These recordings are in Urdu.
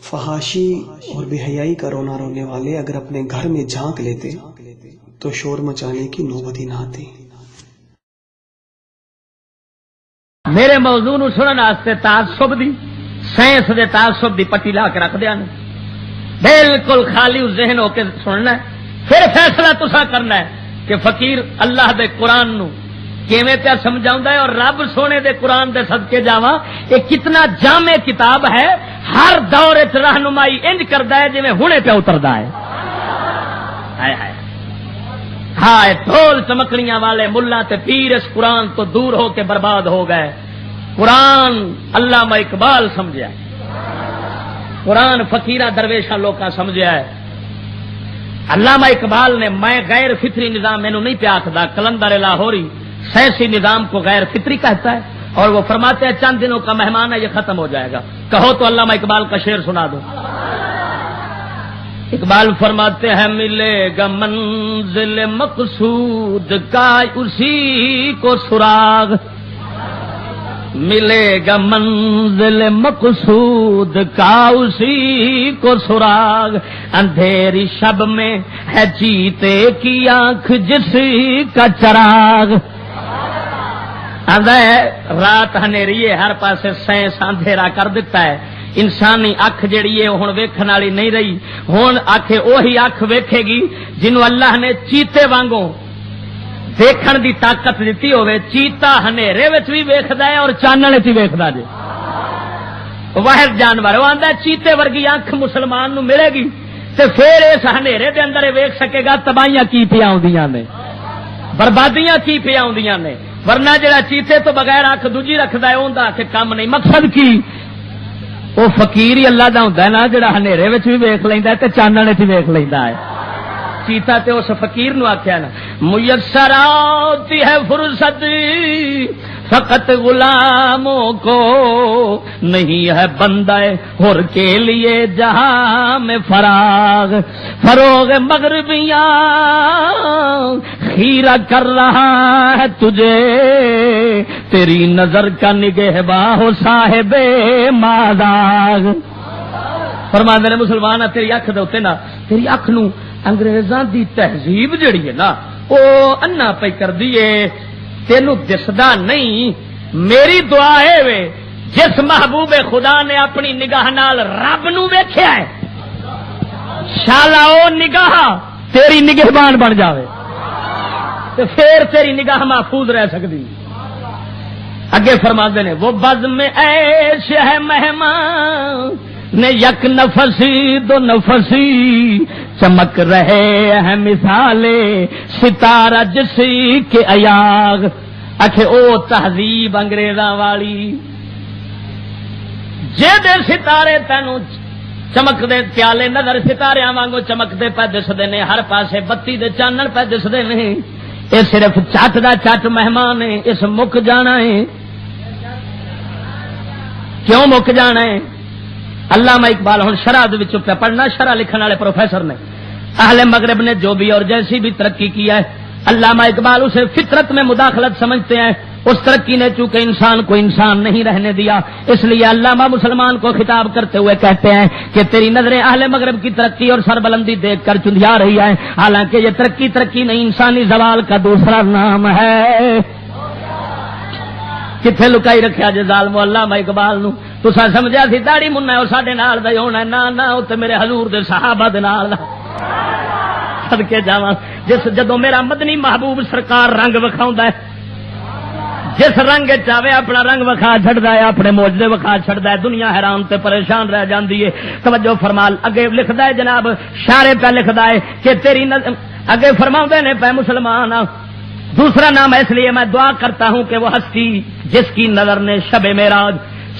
فحاشی اور بے حیائی کا رونا رونے والے اگر اپنے گھر میں جھانک لیتے تو شور مچانے کی نوبت ہی نہ آتی۔ میرے موضوع نو سنن واسطے تعصب دی سائنس دے تعصب دی پٹی لا کے رکھ دیا نے، بالکل خالی ذہن ہو کے سننا ہے، پھر فیصلہ تسا کرنا ہے کہ فقیر اللہ دے قرآن نو کیویں پیا سمجھاوندا ہے اور رب سونے دے قرآن دے صدقے جاواں یہ کتنا جامع کتاب ہے، ہر دور وچ رہنمائی انج کردا ہے جویں ہنے پیا اتردا ہے۔ ہائے ہائے ہائے ڈھول چمکڑیاں والے ملا تے پیر اس قرآن تو دور ہو کے برباد ہو گئے۔ قرآن علامہ اقبال سمجھا ہے، قرآن فقیراں درویشاں لوکاں سمجھا ہے۔ علامہ اقبال نے میں غیر فطری نظام مینوں نہیں پیا آکھدا، کلندر لاہوری سیاسی نظام کو غیر فطری کہتا ہے اور وہ فرماتے ہیں چند دنوں کا مہمان ہے یہ ختم ہو جائے گا۔ کہو تو علامہ اقبال کا شعر سنا دو۔ اقبال فرماتے ہیں ملے گا منزل مقصود کا اسی کو سراغ، ملے گا منزل مقصود کا اسی کو سراغ، اندھیری شب میں ہے چیتے کی آنکھ جس کا چراغ۔ رات ہنیری ہے، ہر پاسے سائنس اندھیرا کر دیتا ہے، انسانی اکھ جڑی ہے ہن ویکھن والی نہیں رہی، ہن آکھے اوہی اکھ ویکھے گی جنوں اللہ نے چیتے وانگوں دیکھن دی طاقت دیتی ہوئے۔ چیتا ہنیرے وچ بھی ویکھدا ہے اور چانن وچ بھی ویکھدا جے، واحد جانور۔ وہ آندا چیتے ورگی اکھ مسلمان نو ملے گی تے پھر اس ہنیرے دے اندر ویکھ سکے گا تباہیاں کی پیا آوندیاں نے، بربادیاں کی پیا آوندیاں نے، ورنہ جڑا چیتے تو بغیر اکھ دوجی رکھدا ہے اوندا کہ کم نہیں۔ مقصد کی وہ فقیر ہی اللہ دا ہوندا ہے نا جڑا ہنیرے وچ بھی ویکھ لیندا ہے تے چانن وچ بھی ویکھ لیندا ہے۔ چیتا تے اس فقیر نو آکھیا نا میسر آتی ہے فرصت فقط غلاموں کو، نہیں ہے بندہ حر کے لیے جہاں میں فراغ، فروغ مغربیاں خیرہ کر رہا ہے تجھے، تیری نظر کا نگہباں ہو صاحب مازاغ۔ فرماندے نے مسلمان تیری اکھ دے اوتے نا، تیری اکھ نو انگریزاں دی تہذیب جڑی ہے نا او انا پئی کر دیے، تینوں دسدا نہیں۔ میری دعا ہے وے جس محبوب خدا نے اپنی نگاہ نال رب نو ویکھیا ہے شالا او نگاہ تیری نگہبان بن جاوے تے پھر تیری نگاہ محفوظ رہ سکتی۔ اگے فرماندے نے وہ بزم عیش ہے مہمان نے یک نفسی دو نفسی، چمک رہے ہیں مثالے ستارہ جسی کے ایاغ۔ اکھے او تہذیب انگریزاں والی جے دے ستارے تینوں چمکدے پیالے نظر ستاریاں وانگو چمکدے پہ دسدے نے، ہر پاسے بتی دے چانن پہ دسدے نے، اے صرف چٹ دا چٹ مہمان ہے، اس مک جانا ہے۔ کیوں مک جانا ہے؟ علامہ اقبال ہن شرح دے وچوں پہ پڑھنا، شرح لکھن والے پروفیسر نے، اہل مغرب نے جو بھی اور جیسی بھی ترقی کیا ہے علامہ اقبال اسے فطرت میں مداخلت سمجھتے ہیں۔ اس ترقی نے چونکہ انسان کو انسان نہیں رہنے دیا، اس لیے علامہ مسلمان کو خطاب کرتے ہوئے کہتے ہیں کہ تیری نظریں اہل مغرب کی ترقی اور سربلندی دیکھ کر چندھیا رہی ہے، حالانکہ یہ ترقی نہیں، انسانی زوال کا دوسرا نام ہے۔ کتنے لکائی رکھیا جے ظالم علامہ اقبال نو، تساں سمجھیا سی داڑھی مننا او ساڈے نال دا ہونا، نہ او تے میرے حضور دے صحابہ دے نال دا۔ صدکے جاواں جس جدوں میرا مدنی محبوب سرکار رنگ وکھاوندا ہے، جس رنگ چاہے اپنا رنگ وکھا چھڑدا ہے، اپنے موجزے وکھا چھڑدا ہے، دنیا حیران تے پریشان رہ جاندی ہے۔ توجہ فرمال اگے لکھدا ہے جناب شارے پہ لکھدا ہے کہ تیری اگے فرماوندے نے پہ مسلمان دوسرا نام اس لیے میں دعا کرتا ہوں کہ وہ ہستی جس کی نظر نے شب معراج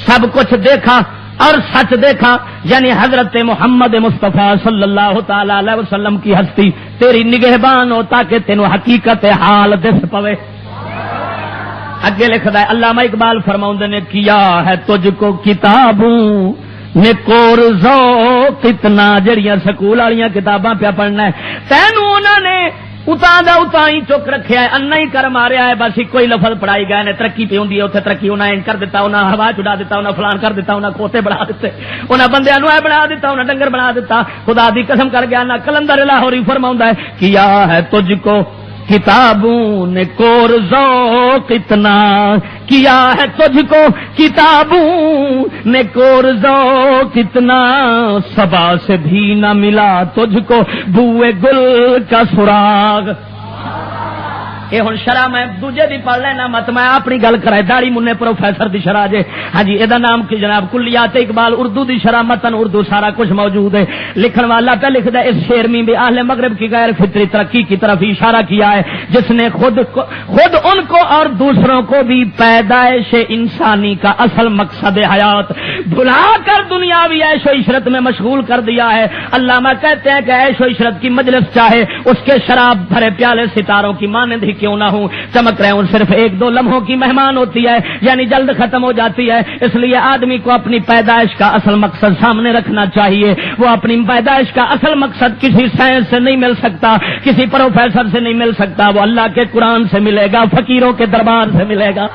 سب کچھ دیکھا اور سچ دیکھا، یعنی حضرت محمد مصطفیٰ صلی اللہ تعالی علیہ وسلم کی ہستی تیری نگہبان ہو تاکہ تینوں حقیقت حال دس پوے۔ اگے لکھدا ہے علامہ اقبال فرماؤندے نے کیا ہے تجھ کو کتابوں نے کورزو کتنا، جڑیاں سکول والیاں کتاباں پیا پڑھنا ہے، تینوں انہاں نے اتاں دا اتاں ہی چک رکھیا ہے، انا ہی کر ماریا ہے، بس کوئی لفظ پڑھائی گئے نے ترقی پہ ہوندی ہے، اوتھے ترقی انہاں کر دیتا، انہاں ہوا چڑا دیتا، انہاں فلان کر دیتا، انہاں کھوتے بنا دیتے، انہاں بندیاں نو اے بنا دیتا، انہاں ڈنگر بنا دیتا۔ خدا دی قسم کر گیا نا، کلندر لاہوری فرماوندا ہے کیا ہے تجھ کو کتابوں نے کور ذوق اتنا، کیا ہے تجھ کو کتابوں نے کور ذوق اتنا، صبا سے بھی نہ ملا تجھ کو بوئے گل کا سراغ۔ یہ ہوں شرح میں دوجے دی پڑھ لینا، مت میں اپنی گل کرائے داڑی منہ پروفیسر دی شرح جے، ہاں جی، یہ نام کی جناب کلیات اقبال اردو دی شرح، متن اردو سارا کچھ موجود ہے۔ لکھن والا پہ لکھ دے اس شعر میں بھی اہل مغرب کی غیر فطری ترقی کی طرف اشارہ کیا ہے، جس نے خود ان کو اور دوسروں کو بھی پیدائش انسانی کا اصل مقصد حیات بھلا کر دنیاوی عیش و عشرت میں مشغول کر دیا ہے۔ علامہ کہتے ہیں کہ عیش و عشرت کی مجلس چاہے اس کے شراب بھرے پیالے ستاروں کی مانند ہی کیوں نہ ہوں، چمک رہے ہوں، صرف ایک دو لمحوں کی مہمان ہوتی ہے، یعنی جلد ختم ہو جاتی ہے۔ اس لیے آدمی کو اپنی پیدائش کا اصل مقصد سامنے رکھنا چاہیے۔ وہ اپنی پیدائش کا اصل مقصد کسی سائنس سے نہیں مل سکتا، کسی پروفیسر سے نہیں مل سکتا، وہ اللہ کے قرآن سے ملے گا، فقیروں کے دربار سے ملے گا۔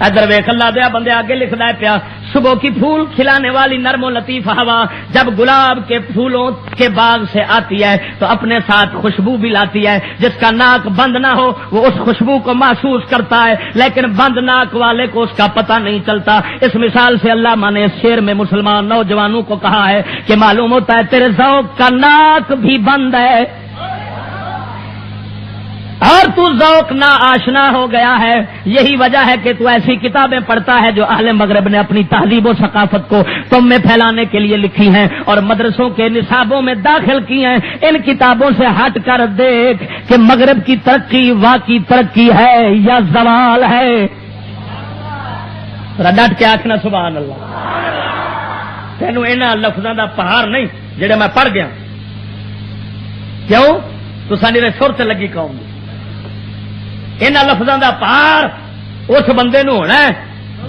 ادھر ویکھ اللہ دیا بندے آگے لکھدا ہے پیا، صبح کی پھول کھلانے والی نرم و لطیف ہوا جب گلاب کے پھولوں کے باغ سے آتی ہے تو اپنے ساتھ خوشبو بھی لاتی ہے، جس کا ناک بند نہ ہو وہ اس خوشبو کو محسوس کرتا ہے، لیکن بند ناک والے کو اس کا پتہ نہیں چلتا۔ اس مثال سے علامہ نے اس شعر میں مسلمان نوجوانوں کو کہا ہے کہ معلوم ہوتا ہے تیرے ذوق کا ناک بھی بند ہے اور تو ذوق نا آشنا ہو گیا ہے۔ یہی وجہ ہے کہ تو ایسی کتابیں پڑھتا ہے جو اہل مغرب نے اپنی تہذیب و ثقافت کو تم میں پھیلانے کے لیے لکھی ہیں اور مدرسوں کے نصابوں میں داخل کی ہیں۔ ان کتابوں سے ہٹ کر دیکھ کہ مغرب کی ترقی واقعی ترقی ہے یا زوال ہے۔ ڈٹ کے آخنا سبحان اللہ۔ تینوں انہاں لفظاں دا پہاڑ نہیں جڑے میں پڑھ گیا، کیوں تو سانی سر تے لگی قوم دی، انہاں لفظاں دا پار اس بندے نو ہونا ہے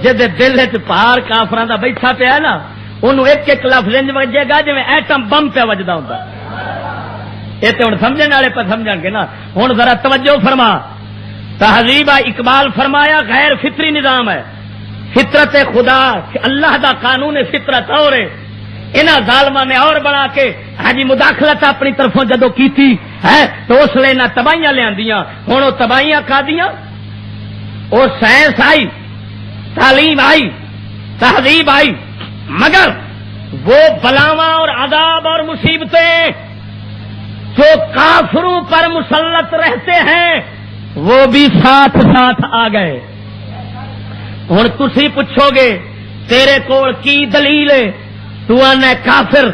جدے دل وچ پار کافراں دا بیٹھا پیا ہے نا، انہوں ایک ایک لفظ انج وجے گا جویں ایٹم بم پہ وجدا ہوندا۔ یہ تے ہن سمجھن والے پہ سمجھن گے نا۔ ہن ذرا توجہ فرما، تہذیب اقبال فرمایا غیر فطری نظام ہے، فطرت خدا اللہ دا قانون فطرت اور ہے، انہاں ظالماں نے اور بنا کے ہاں جی مداخلت اپنی طرفوں جدو کیتی ہے تو اس لیے نہ تباہیاں لیاندیاں، ہن وہ تباہیاں کھادیاں، وہ سائنس آئی، تعلیم آئی، تہذیب آئی، مگر وہ بلاواں اور عذاب اور مصیبتیں جو کافروں پر مسلط رہتے ہیں وہ بھی ساتھ ساتھ آ گئے۔ ہن تسی پوچھو گے تیرے کول کی دلیل ہے تو آنا کافر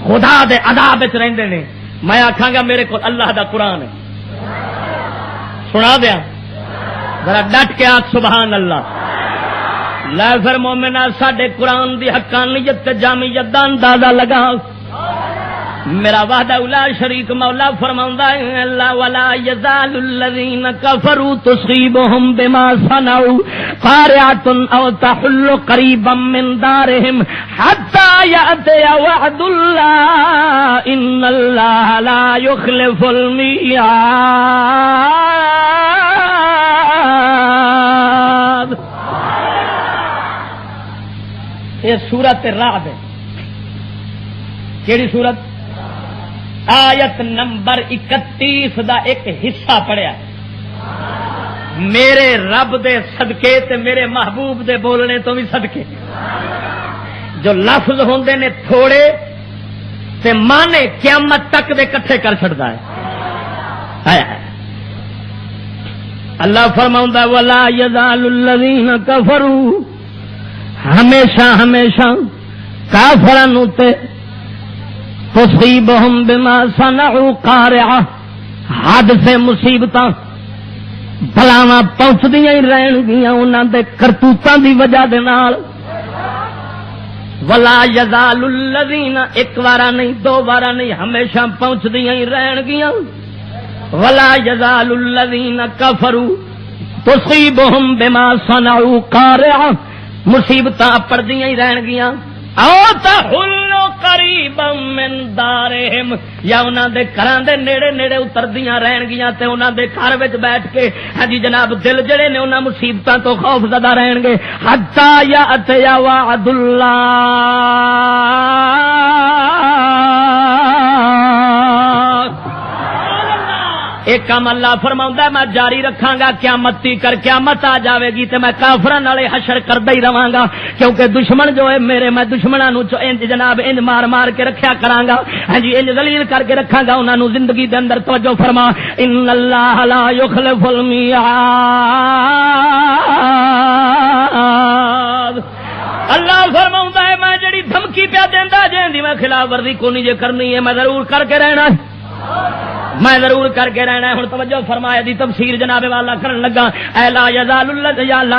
خدا دے عذاب وچ رہندے نے؟ میں آکھاں گا میرے کول اللہ دا قرآن ہے، سنا دیا ذرا ڈٹ کے آکھ سبحان اللہ۔ لا پھر مومنا ساڈے قرآن دی حقانیت تے جامعیت دا اندازہ لگا۔ میرا وحدہ لا شریک مولا فرماوندا ہے اللہ ولا یزال الذین کفروا تصیبهم بما صنعوا قارعۃ او تحل قریبا من دارهم حتى یأتی وعد اللہ ان اللہ لا یخلف المیعاد۔ یہ سورۃ الرعد ہے۔ کیڑی سورت؟ آیت نمبر 31 دا ایک حصہ پڑھیا، میرے رب دے صدقے تے میرے محبوب دے بولنے تو بھی صدقے۔ جو لفظ ہوندے نے تھوڑے تے مانے قیامت تک دے کٹھے کر چھڑدا ہے۔ اللہ فرماوندا ولا یزال الذین کفروا، ہمیشہ ہمیشہ کافراں تے تصیبہم بما صنعوا قارعہ، حد سے مصیبتاں بلاواں پہنچدیاں ہی رہن گیاں انہاں دے کرتوتاں دی وجہ دے نال۔ ولا یزال الذین، ایک بارا نہیں دو بارا نہیں، ہمیشہ پہنچدیاں ہی رہن گیاں۔ ولا یزال الذین کفروا تصیبہم بما صنعوا قارعہ، مصیبتاں پڑدیاں ہی رہن گیاں۔ او تحل قریبا من دارہم یا انہاں دے گھراں دے نیڑے نیڑے اتردیاں رہن گیاں تے انہاں دے گھر وچ بیٹھ کے ہاں جی جناب دل جڑے نے انہاں مصیبتاں تو خوف زدہ رہن گے حتی یأتی وعد اللہ ایک کام اللہ فرماؤندا ہے میں جاری رکھاں گا قیامت کر قیامت آ جاوے گی تے میں کافراں نالے حشر کردا ہی رہاں گا کیونکہ دشمن جو ہے میرے میں دشمناں نو انج جناب انج مار مار کے رکھیا کراں گا ہاں جی انج ذلیل کر کے رکھاں گا انہاں نو زندگی دے اندر توجہ فرما ان اللہ لا یخلف المیعاد اللہ فرماؤندا ہے میں جڑی دھمکی پیا دیندا جے دی میں خلاف ورزی کونی جے کرنی ہے میں ضرور کر کے رہنا ہے میں ضرور کر کے رہنا ہے ہن توجہ فرمایا دی تفسیر جناب والا کرن لگا اے لا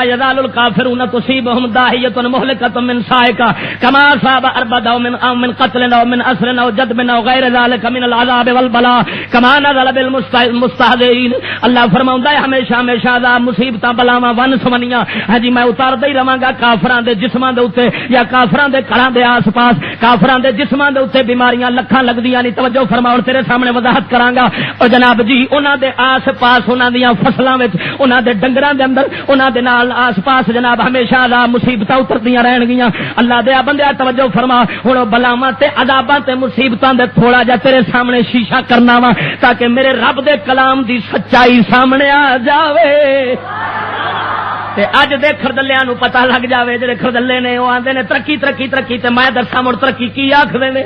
یزال الکافرون تصيبهم داہیۃ مہلکۃ من صاعقہ کما اصاب اربد من قتل او من اسر او جدب او غیر ذلك من العذاب والبلاء کما نزل بالمستهزئین اللہ فرماوندا ہے ہمیشہ ہمیشہ عذاب مصیبتاں بلاواں ون سمنیاں ہاں جی میں اتاردا ہی رہاں گا کافراں دے جسماں دے اوتے یا کافراں دے گھراں دے آس پاس کافراں دے جسماں دے اوتے بیماریاں لکھاں لگدیاں نہیں توجہ فرماؤ تیرے سامنے وضاحت کراں گا اور جناب جی انہاں دے آس پاس انہاں دیاں فصلاں وچ انہاں دے ڈنگراں دے اندر انہاں دے نال آس پاس جناب ہمیشہ عذاب مصیبتاں اتردیاں رہن گیاں اللہ دے بندیا توجہ فرما ہن بلاواں تے عذاباں تے مصیبتاں دے تھوڑا جا تیرے سامنے شیشہ کرنا وا تاکہ میرے رب دے کلام دی سچائی سامنے آ جاوے تے اج دے خردلیاں نو پتہ لگ جاوے جڑے خردلے نے او آندے نے ترقی ترقی ترقی تے میں دساں مڑ ترقی کی آکھدے نے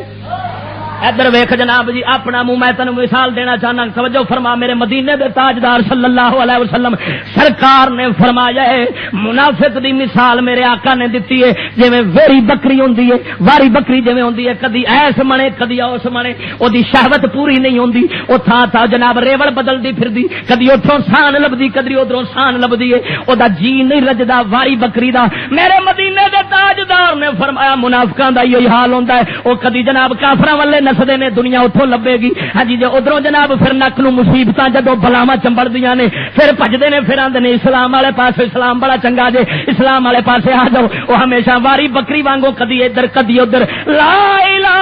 ادھر ویکھ جناب جی اپنا منہ میں تینوں مثال دینا چاہنا توجہ فرما میرے مدینے دے تاجدار صلی اللہ علیہ وسلم سرکار نے فرمایا ہے منافق دی مثال میرے آقا نے دتی ہے جویں ویری بکری ہوندی ہے واری بکری جویں ہوندی ہے کدی ایس منے کدی اوس منے او دی شہوت پوری نہیں ہوندی او تھا جناب ریوڑ بدلدی پھردی کدی اوتھوں سان لبدی کدی ادھروں سان لبدی ہے او دا جی نہیں رجدا واری بکری دا میرے مدینے دے تاجدار نے فرمایا منافقاں دا یہی حال ہوندا ہے او کدی جناب کافراں والے نسدے نے دنیا اتوں لبے گی ہاں جی جو ادھروں جناب پھر نک نو مصیبتاں جدوں بلاواں چمبڑدیاں نے پھر بھجدے نے پھر آندے نے اسلام والے پاسے اسلام بڑا چنگا جے اسلام والے پاسے آ جاؤ وہ ہمیشہ واری بکری وانگو کدی ادھر کدی ادھر لا الہ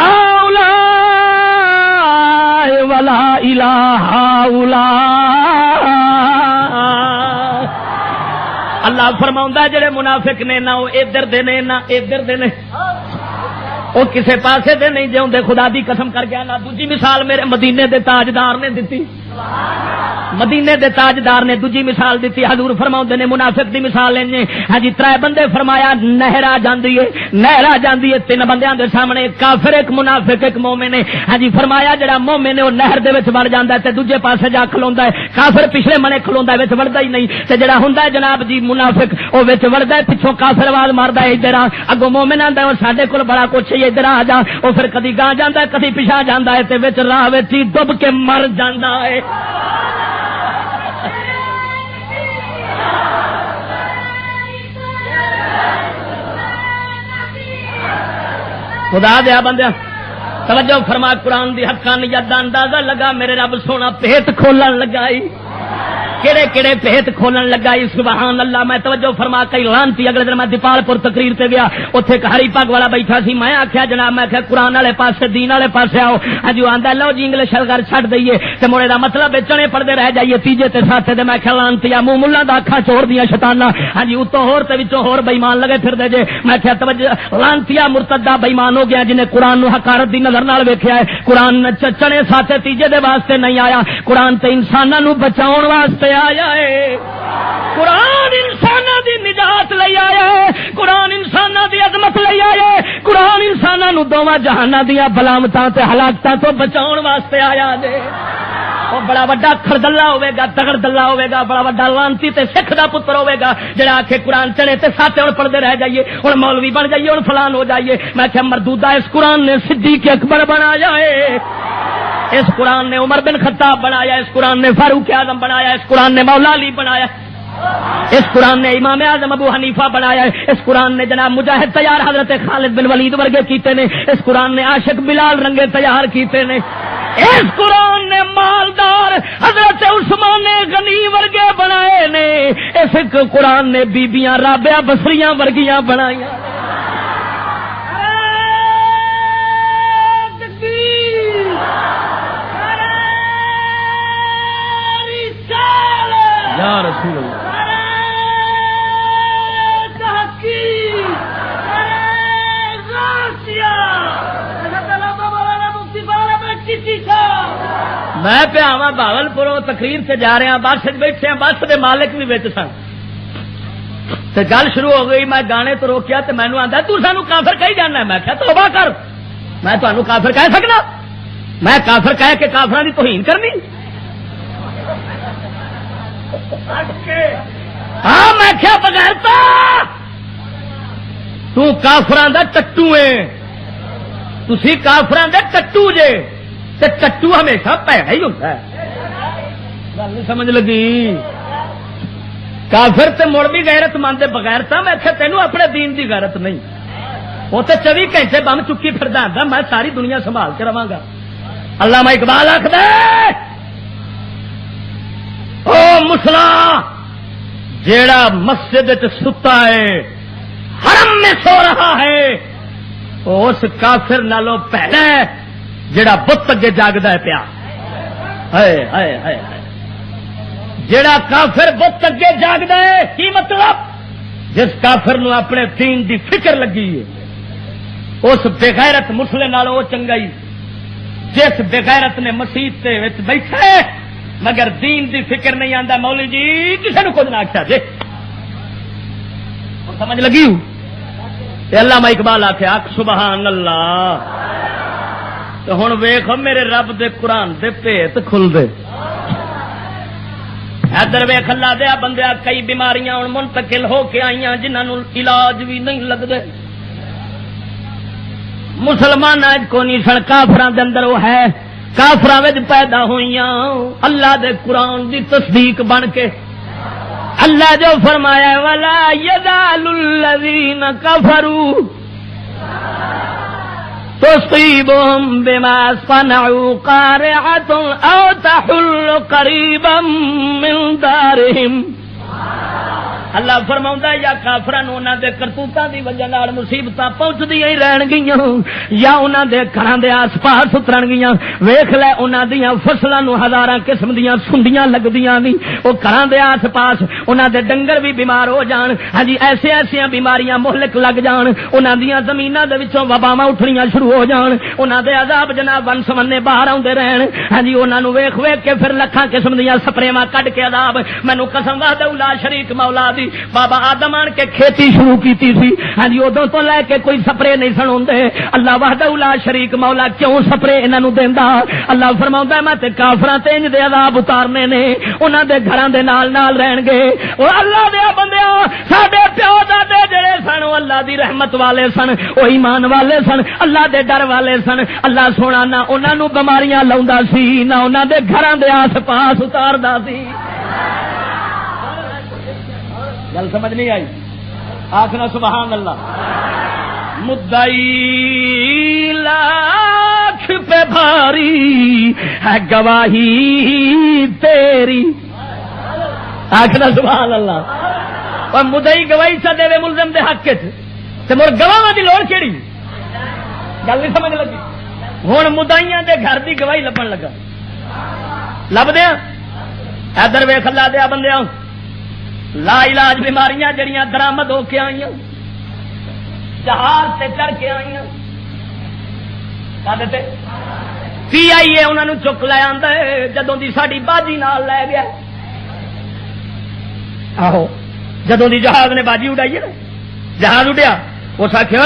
الا اللہ ولا الہ الا اللہ فرماوندا ہے جڑے منافق نے نہ وہ ادھر دے نے نہ ادھر دے نے وہ کسے پاسے دے نہیں جے خدا دی قسم کر گیا نا دوجی مثال میرے مدینے دے تاجدار نے دتی مدینے دے تاجدار نے دوجی مثال دیتی حضور فرماؤندے نے منافق دی مثال لینی ہاں جی ترے بندے فرمایا نہر آ جاندی ہے تین بندیاں دے سامنے ایک کافر ایک منافق ایک مومن ہے ہاں جی فرمایا جڑا مومن ہے وہ نہر دے وچ وڑ جاندا ہے تے دوجے پاسے جا کھلوندا ہے کافر پچھلے منے کھلوندا ہے وچ وڑدا ہی نہیں تے جڑا ہوندا ہے جناب جی منافق او وچ وڑدا ہے پچھوں کافر آواز ماردا ہے ادھر اگوں مومن آندا ہے ساڈے کول بڑا کچھ ہے ادھر آ جا او پھر کدی گاں جاندا ہے کدی پیچھے جاندا ہے تے وچ راہ وچ ہی ڈب کے مر جاندا ہے خدا دیا بندیا توجہ فرما قرآن دی حقانیت دا اندازہ لگا میرے رب سونا پیٹ کھولن لگائی کیڑے کیڑے پیٹ کھولن لگائی سبحان اللہ میں توجہ فرما کئی لانتی اگلے دن میں دیپال پور تقریر تے گیا اوتھے ایک ہری پگ والا بیٹھا سی میں آکھیا جناب میں کہ قرآن والے پاسے دین والے پاسے آؤ ہاں جی آندا لو جی انگلش الگر چھڈ دئیے تے موڑے دا مطلب چنے پڑھدے رہ جائیے تیجے تے ساتھے تے میں کہ لانتیا منہ ملہ دا اکھاں چور دیاں شیطاناں ہاں جی اتوں ہور تے وچوں ہور بے ایمان لگے پھردے جے میں کہ توجہ لانتیا مرتدہ بے ایمان ہو گیا جنے قرآن نو حقارت دی نظر نال ویکھیا ہے قرآن چنے ساتھے تیجے دے واسطے نہیں آیا قرآن تے انساناں نو بچاؤن واسطے آیا ہے قرآن انساناں دی نجات لئی آیا ہے قرآن انساناں دی عظمت لئی آیا ہے قرآن انساناں نو دوواں جہاناں دیاں بلامتاں تے ہلاکتاں تو بچاؤن واسطے آیا ہے وہ بڑا وڈا کھردلا ہوے گا تگڑ دلا ہوے گا بڑا وڈا لانتی تے سکھ دا پتر ہوے گا جڑا آکھے قرآن چڑھے تے ساتھ ہن پڑھدے رہ جائیے ہن مولوی بن جائیے ہن فلان ہو جائیے میں کہ مردودہ اس قرآن نے صدیق اکبر بنایا ہے اس قرآن نے عمر بن خطاب بنایا اس قرآن نے فاروق اعظم بنایا اس قرآن نے مولا علی بنایا اس قرآن نے امام اعظم ابو حنیفہ بنایا ہے اس قرآن نے جناب مجاہد تیار حضرت خالد بن ولید ورگے کیتے نے اس قرآن نے عاشق بلال رنگے تیار کیتے نے اس قرآن نے مالدار حضرت عثمان غنی ورگے بنائے نے اس قرآن نے بیبیاں رابعہ بصریاں ورگیاں بنائیاں میں پیاواں بہاولپوروں تقریر سے جا رہا بس بیٹھے بس دے مالک بھی بچ سن تے گل شروع ہو گئی میں گانے تو روکیا تے مینوں آندا تو سانو کافر کہی جانا ہے میں کہا توبہ کر میں تانوں کافر کہہ سکنا میں کافر کہہ کے کافراں دی توہین کرنی ہاں میں کیا بغیرتا تو کافراں دا ٹٹو ہے تسی کافراں دے ٹٹو جے تے ٹٹو ہمیشہ پیڑا ہی ہوتا ہے گل نہیں سمجھ لگی کافر تے مڑ بھی غیرت مند بغیرتا میں کہ تینوں اپنے دین دی غیرت نہیں وہ تے 24 گھنٹے بم چکی پھردا ہوندا میں ساری دنیا سنبھال کے رواں گا علامہ اقبال آکھدا او مسلا جیڑا مسجد وچ ستا ہے حرم میں سو رہا ہے اس کافر نالوں پہلا ہے جیڑا بت اگے جاگدا ہے پیا ہائے ہائے ہائے جیڑا کافر بت اگے جاگدا ہے کی مطلب جس کافر نو اپنے دین دی فکر لگی ہے اس بغیرت مسلے نالوں وہ چنگا ہی جس بغیرت نے مسیت تے وچ بیٹھا ہے مگر دین دی فکر نہیں آندا مولوی جی کسے نو کچھ نہ آکھیا جے سمجھ لگی ہوں علامہ اقبال آکھے آکھ سبحان اللہ تو ہن ویکھ میرے رب دے قرآن دے پیت کھل دے ادھر ویکھ اللہ دیا بندیا کئی بیماریاں ہن منتقل ہو کے آئیاں جنہاں نوں علاج بھی نہیں لگدے مسلمان اج کو نہیں سن کافراں دے اندر وہ ہے کافراں وچ پیدا ہوئیاں اللہ دے قرآن دی تصدیق بن کے اللہ جو فرمایا ولا یزال الذین کفروا تصیبهم بما صنعوا قارعۃ او تحل قریبا من دارهم اللہ فرماؤں یا کافران انہاں دے کرتوتاں دی وجہ نال مصیبتاں پہنچدیاں ہی رہن گیاں یا انہاں دے گھراں دے آس پاس اترن گیاں ویکھ لے انہاں دیاں فصلاں نو ہزاراں قسم دیاں سنڈیاں لگدیاں نہیں او گھراں دے آس پاس انہاں دے ڈنگر بھی بیمار ہو جان ہاں جی ایسے ایسیاں بیماریاں مہلک لگ جان انہاں دیاں زمیناں دے وچوں وباواں اٹھنیاں شروع ہو جان انہاں دے عذاب جناب ون سمنے باہر آوندے رہن ہاں جی انہاں نو ویکھ ویکھ کے پھر لکھاں قسم دیاں سپریواں کڈ کے عذاب مینوں قسم وحدہ لا شریک مولا دی بابا آدم آن کے کھیتی شروع کیتی سی ہاں جی ادوں تو لے کے کوئی سپرے نہیں سن ہوندے اللہ وحدہ لا شریک مولا کیوں سپرے انہاں نوں دیندا اللہ فرماوندا میں تے کافراں تے انج دے عذاب اتارنے نے انہاں دے گھراں دے نال نال رہن گے او اللہ دے بندیاں ساڈے پیو دادے جڑے سن او اللہ دی رحمت والے سن او ایمان والے سن اللہ دے ڈر والے سن اللہ سونا نہ انہاں نوں بیماریاں لاوندا سی نہ انہاں دے گھراں دے آس پاس اتاردا سی گل سمجھ نہیں آئی آخنا سبحان اللہ مدعی لاکھ پہ بھاری ہے گواہی تیری آخنا سبحان اللہ اور مدعی گواہی چا دے ملزم دے حق تے مر گواہ دی لوڑ کیڑی گل نہیں سمجھ لگی ہن مدعیاں دے گھر دی گواہی لبن لگا لب دیا ادھر ویکھ اللہ دیا بندیاں لا علاج بیماریاں جڑیاں درامد ہو کے آئیاں جہاز سے چڑھ کے آئیاں پی آئی اے انہوں نے چک لے آندا ہے جدوں دی ساڈی باجی نال لے گیا آہو جدوں دی جہاز نے باجی اڈائی ہے نا جہاز اڈیا اس آخیا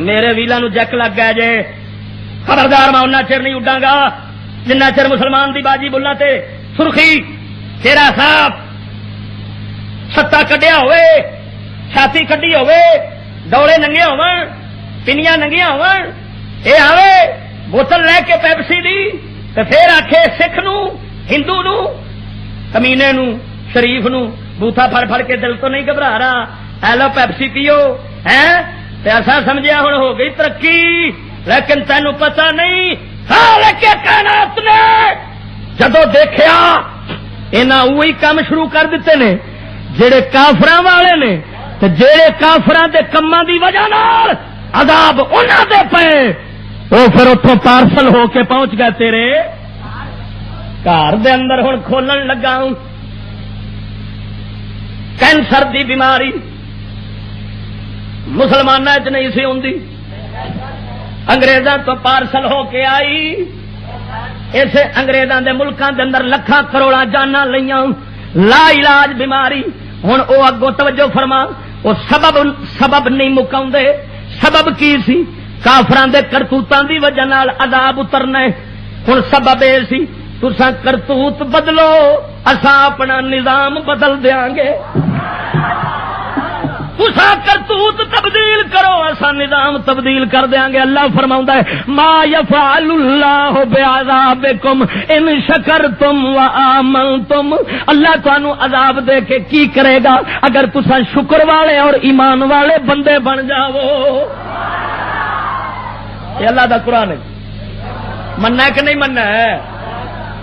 میرے ویلا نو جیک لگ گیا جے خبردار میں اُنہ چر نہیں اڈاں گا جنہ چر مسلمان دی باجی بلا تے سرخی تیرا صاحب ستا کڈیا ہوئے چھاتی کڈی ہوئے ڈولے ننگے ہون پنیاں ننگیاں ہون اے آوے بوتل لے کے پیپسی دی تے پھر آکھے سکھ نو ہندو نو کمینے نو شریف نو بوتھا پھڑ پھڑ کے دل تو نہیں گھبرا رہا اے لو پیپسی پیو ہیں تے اساں سمجھیا ہن ہو گئی ترقی لیکن تینوں پتہ نہیں خالق کائنات نے جدوں دیکھیا انہاں وہی کام شروع کر دیتے نے جڑے کافراں والے نے تے جڑے کافراں دے کماں دی وجہ نال عذاب انہاں دے پئے او پھر اتوں پارسل ہو کے پہنچ گئے تیرے گھر دے اندر ہن کھولن لگا ہوں کینسر دی بیماری مسلماناں وچ نہیں سی ہوندی انگریزاں تو پارسل ہو کے آئی اسے انگریزاں دے ملکاں دے اندر لکھاں کروڑاں جاناں لیاں لا علاج بیماری. ہن او اگوں توجہ فرما، او سبب نہیں مکاوندے. سبب کی سی؟ کافراں دے کرتوتاں دی وجہ نال عذاب اترنا ہے. ہن سبب اے سی تساں کرتوت بدلو، اساں اپنا نظام بدل دیاں گے. تساں کرتوت تبدیل کرو، اساں نظام تبدیل کر دیاں گے. اللہ فرماوندا ہے ما یفعل اللہ بعذابکم ان شکرتم وآمنتم. اللہ تانوں عذاب دے کے کی کرے گا اگر تساں شکر والے اور ایمان والے بندے بن جاؤ. یہ اللہ دا قرآن ہے. مننا ہے کہ نہیں مننا ہے؟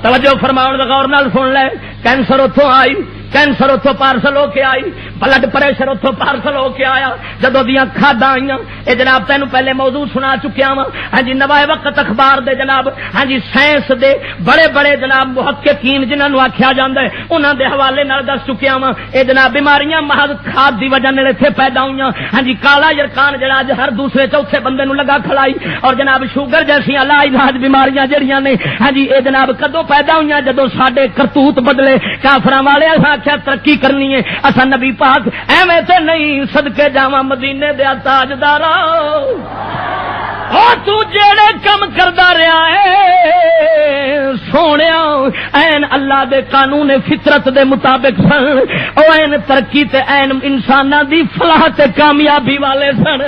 توجہ فرماؤ، غور نال سن لے. کینسر اتوں آئی، کینسر اتوں پارسل ہو کے آئی، بلڈ پریشر اتوں پارسل ہو کے آیا. جدو دیاں کھادا آئیاں، اے جناب تینوں پہلے موضوع سنا چکیا وا. ہاں جی نوائے وقت اخبار دے جناب ہاں جی سائنس دے بڑے بڑے جناب محققین جنہاں نوں آکھیا جاندا ہے انہاں دے حوالے نال دس چکیا وا. اے جناب بیماریاں محض کھاد دی وجہ نال ایتھے پیدا ہوئیاں. ہاں جی کالا یرکان جڑا اج ہر دوسرے چوتھے بندے نوں لگا کھلائی، اور جناب شوگر جیسیاں لا علاج بیماریاں جڑیاں نے ہاں جی اے جناب کدوں پیدا ہوئیاں؟ جدوں ساڈے کرتوت بدلے. کافراں والے آکھیا ترقی کرنی ہے، اساں نبی پاک ایویں تے نہیں صدقے جاواں مدینے دے تاجدارا. او تو جڑے کم کردا رہیا ہے سونیا این اللہ دے قانون فطرت دے مطابق سن، او این ترقی تے این انساناں دی فلاح تے کامیابی والے سن.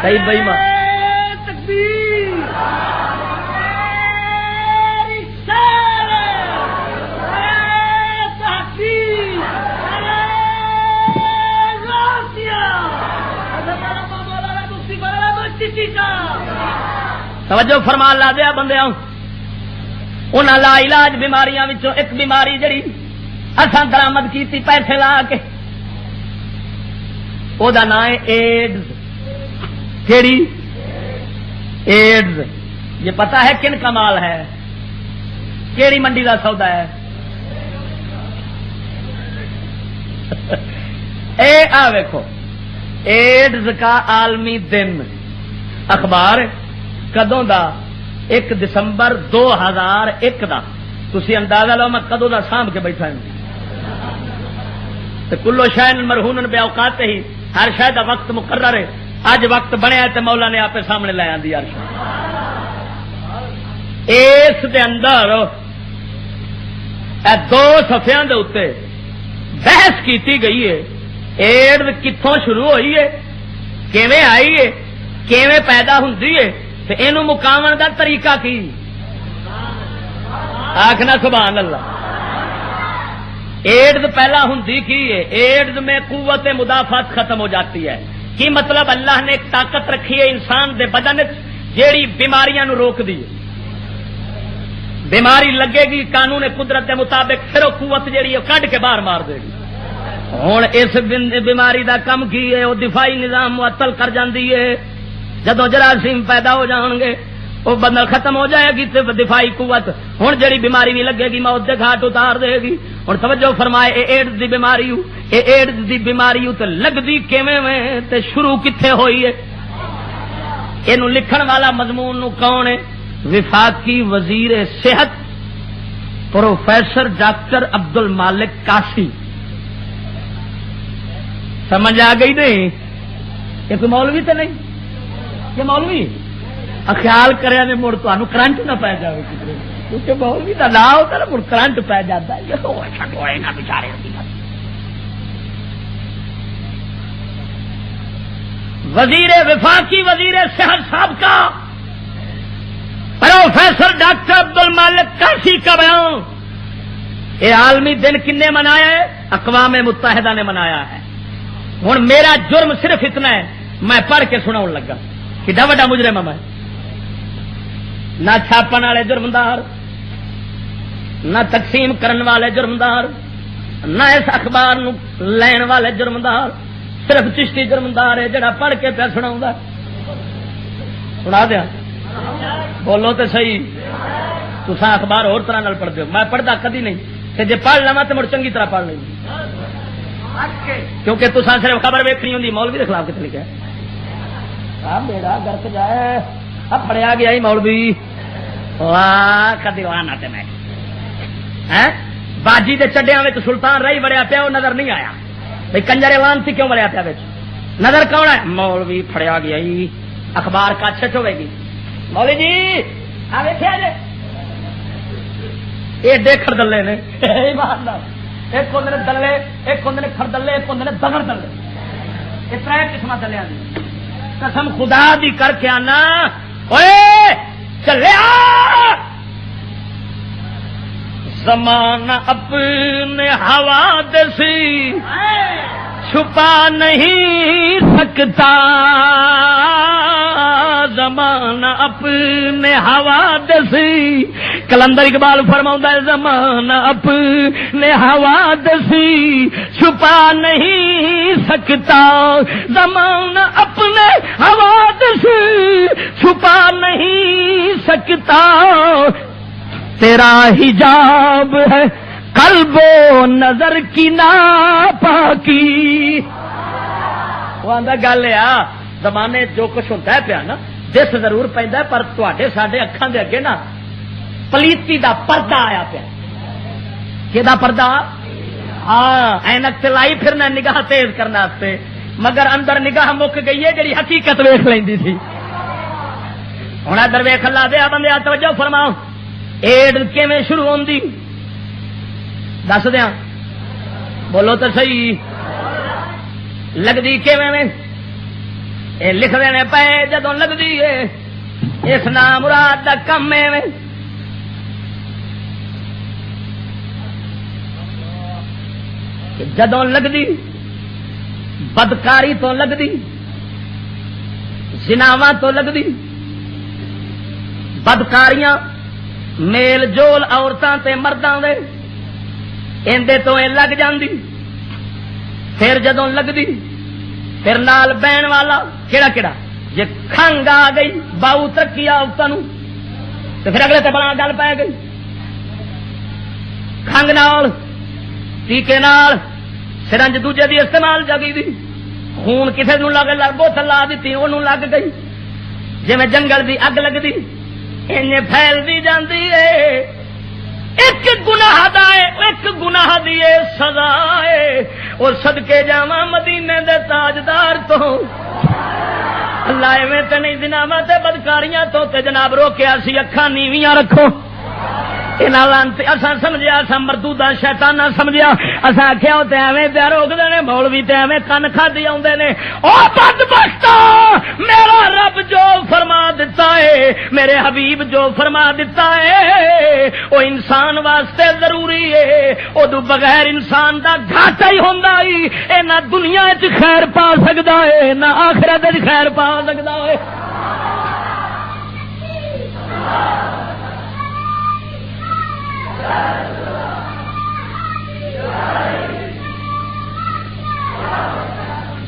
صحیح بھائی ماں توجہ فرما لا دیا بندیاں. انہاں لا علاج بیماریاں وچوں ایک بیماری جڑی اساں درآمد کیتی پیسے لا کے، او دا نام ہے ایڈز. کیڑی؟ ایڈز. یہ پتہ ہے کن کا مال ہے؟ کیڑی منڈی دا سودا ہے؟ اے آ ویکھو ایڈز کا عالمی دن اخبار کدوں دا؟ 1 دسمبر 2001 دا. تسی اندازہ لو میں کدوں دا سانبھ کے بیٹھا ہوں. تے کلو شے مرہون بے اوقات ہی، ہر شے دا وقت مقرر ہے. اج وقت بنیا تے مولا نے آپ سامنے لے آندی ہر شے. اس دے اندر اے 2 صفحیاں دے اوتے بحث کیتی گئی ہے ایڈز کتھوں شروع ہوئی ہے، کیویں آئی ہے، کیویں پیدا ہوندی ہے تے اینو مقاون دا طریقہ کی. آکھنا سبحان اللہ. ایڈز پہلا ہوندی کی ہے؟ ایڈز میں قوت مدافعت ختم ہو جاتی ہے. کی مطلب؟ اللہ نے ایک طاقت رکھی ہے انسان دے بدن جیڑی بیماریاں نو روک دی. بیماری لگے گی قانون قدرت دے مطابق پھر وہ قوت جیڑی ہے کڈ کے باہر مار دے گی. ہوں اس بیماری دا کم کی ہے؟ وہ دفاعی نظام معطل کر جاندی ہے. جدو جراثیم پیدا ہو جان گے وہ بندہ ختم ہو جائے گی تو دفاعی قوت ہوں جڑی بیماری بھی لگے گی موت دے گھاٹ اتار دے گی. ہوں توجہ فرمائے اے ایڈز دی بیماری اے ایڈز دی بیماری تے لگدی کیویں میں تے شروع کتھے ہوئی ہے؟ اینو لکھن والا مضمون نو کون ہے؟ وفاقی وزیر صحت پروفیسر ڈاکٹر عبد المالک کاشی. سمجھ آ گئی نہیں؟ یہ کوئی مولوی تو نہیں، یہ مولوی خیال کرے نے مڑ تمہیں کرنٹ نہ پی جائے کیونکہ مولوی کا نا ہوتا نا مڑ کرنٹ پی جاتا ہے. بچارے وزیر وفاقی وزیر صحت سابقہ پروفیسر ڈاکٹر عبد المالک کاشی کا بیان. یہ عالمی دن کن نے منایا ہے؟ اقوام متحدہ نے منایا ہے. ہوں میرا جرم صرف اتنا ہے میں پڑھ کے سناؤ لگا کہ ڈا مجرم میں نہ چھاپن والے جرمدار، نہ تقسیم کرن والے جرمدار، نہ اس اخبار نو لین والے جرمدار، صرف چشتی جرمدار ہے جڑا پڑھ کے پہ سنا. سنا دیا بولو تو صحیح. تسا اخبار اور طرح نال پڑھتے ہو، میں پڑھتا کدی نہیں. جی پڑھ لوا تو مڑ چنگی طرح پڑھ لیں کیونکہ تسا صرف خبر ویکھنی ہوندی مولوی کے خلاف کتنے لکھا ہے. بیڑا گرک جائے اب پڑیا گیا ہی مولوی واہ کدی آنا تے میں باجی دے چڈیا سلطان رہی بڑیا پیا وہ نظر نہیں آیا بھائی کنجر لانتی کیوں بڑیا پیا نظر کون ہے مولوی پھڑیا گیا اخبار کا چھٹ ہوئے گی مولوی جی آ ویکھیا جی ایڈے خردلے نے ایک ہوں دلے ایک ہوں خردلے ایک ہوں دگڑ دلے یہ تر قسم دلیا دی قسم خدا دی کر کے آنا اوے چلیا زمانہ اپنے حوادث چھپا نہیں سکتا زمانہ اپنے حوادث کلندر اقبال فرماؤں ہے زمانہ اپنے حوادث چھپا نہیں سکتا زمانہ اپنے حوادث چھپا نہیں سکتا تیرا حجاب ہے قلب و نظر کی ناپاکی وہ آندا گل ہے زمانے جو کچھ ہوتا ہے پیا نا دس ضرور پیندا ہے پر تواڈے ساڈے اکھاں دے اگے نا پلیتی دا پردہ آیا پیا کیدا پردہ ہاں اینک تے لائی پھرنا نگاہ تیز کرنا واسطے مگر اندر نگاہ مک گئی ہے جڑی حقیقت ویکھ لیندی سی ہن ادھر ویکھ اللہ دے بندے توجہ فرماؤ ایڈ کیویں شروع ہوندی دس دیا بولو تو صحیح لگتی کیویں میں اے لکھ دینے پے جدوں لگتی ہے اس نام مراد دا کم میں جدوں لگتی بدکاری تو لگتی زناواں تو لگتی بدکاریاں میل جول عورتاں تے مرداں دے اندے تو اے لگ جاندی پھر جدوں لگدی پھر نال بہن والا کیڑا کیڑا جے کھنگ آ گئی باؤ ترقی عورتاں نوں تے پھر اگلے تے بڑا گل پے گئی کھنگ نال ٹیکے نال سرنج دوجے دی استعمال جگی دی خون کسے نوں لگ بوتل لا دتی اونوں لگ گئی جویں جنگل دی اگ لگدی انہیں پھیل دی جاندی ہے ایک گناہ دا ایک گناہ دی سزا ہے اور صدقے جاواں مدینے دے تاجدار تو اللہ ایویں تے نہیں زناواں تے بدکاریاں تو تے جناب روکیا سی اکھاں نیویاں رکھو انہاں لانتی اساں سمجھیا اساں مردوداں شیطاناں سمجھیا اساں آکھیا تے ایویں تے روک دے نے مولوی تے ایویں کن کھادی آوندے نے او بدبختا میرا رب جو فرما دیتا ہے میرے حبیب جو فرما دیتا ہے او انسان واسطے ضروری ہے او دو بغیر انسان دا گھاٹا ہی ہوندا ہی اے نہ دنیا وچ خیر پا سکدا ہے نہ آخرت وچ خیر پا سکدا ہے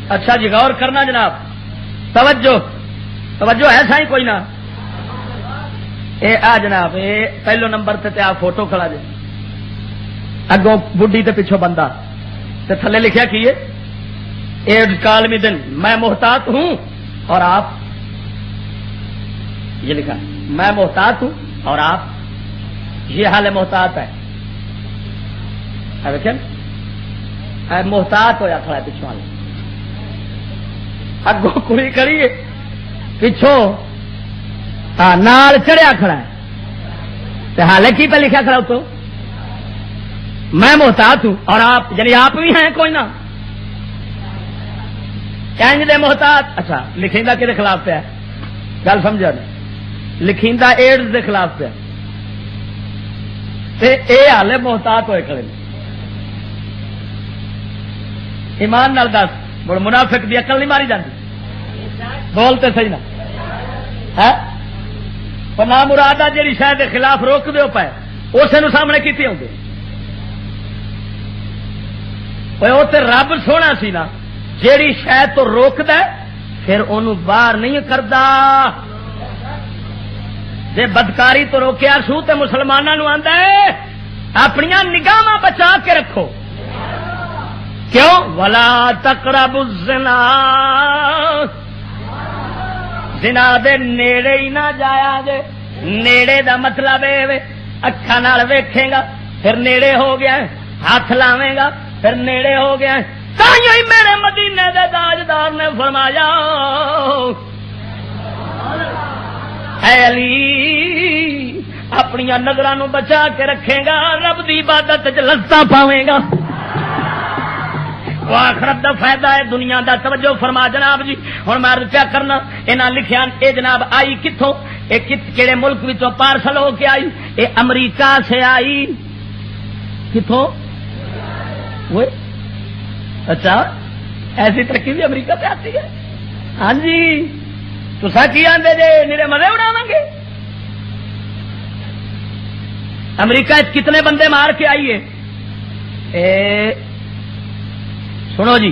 اچھا جی غور کرنا جناب توجہ توجہ ہے سائیں کوئی نہ اے آ جناب اے پہلو نمبر تے آپ فوٹو کھڑا جی اگوں بڈھی تے پیچھوں بندہ تے تھلے لکھیا کیے ایڈ کالمی دن میں محتاط ہوں اور آپ یہ لکھا میں محتاط ہوں اور آپ یہ حال محتاط ہے محتاط ہویا کھڑا ہے پچھوں والے اگوں کڑی کریے پچھوں نال چڑھیا کھڑا ہے حالے کی پہ لکھا کھڑا تو میں محتاط ہوں اور آپ یعنی آپ بھی ہیں کوئی نہ کنج دے محتاط اچھا لکھیندا کے خلاف پہ گل سمجھا نہیں لکھیندا ایڈز دے خلاف پہ اے حالے محتاط ہوئے کھڑے ایمان نال دس مڑ منافق دی عقل نہیں ماری جاتی بولتے صحیح نہ نہ مراد جیڑی شاید خلاف روک دیو پائے اسے نو سامنے کیتی ہوں گے وہ تے رب سونا سی نا جیڑی شاید تو روک دے پھر انہوں باہر نہیں کردا جے بدکاری تو روکیا سو تے مسلمانوں نو آندا ہے اپنی نگاہاں بچا کے رکھو کیوں ولا تقربوا الزنا زنا دے نیڑے ہی نہ جایا جے نیڑے دا مطلب اکھاں نال ویکھے گا پھر نیڑے ہو گیا، ہاتھ لاویں گا پھر نیڑے ہو گیا. تائیں ہی میرے مدینے دے تاجدار نے فرمایا اے علی اپنی نظروں بچا کے رکھے گا، رب دی عبادت چ لذت پاویں گا. آخرت دا فائدہ ہے دنیا دا. توجہ فرما جناب جی. ہن میں عرض کیا کرنا، انہاں لکھیا اے جناب آئی کتھوں، اے کیڑے ملک وچوں پارسل ہو کے آئی؟ اے امریکہ سے آئی. کتھوں؟ وہ اچھا ایسی ترقی بھی امریکہ سے آتی ہے؟ ہاں جی. تسا کی آندے جے میرے مزے اڑاواں گے؟ امریکہ کتنے بندے مار کے آئیے؟ سنو جی،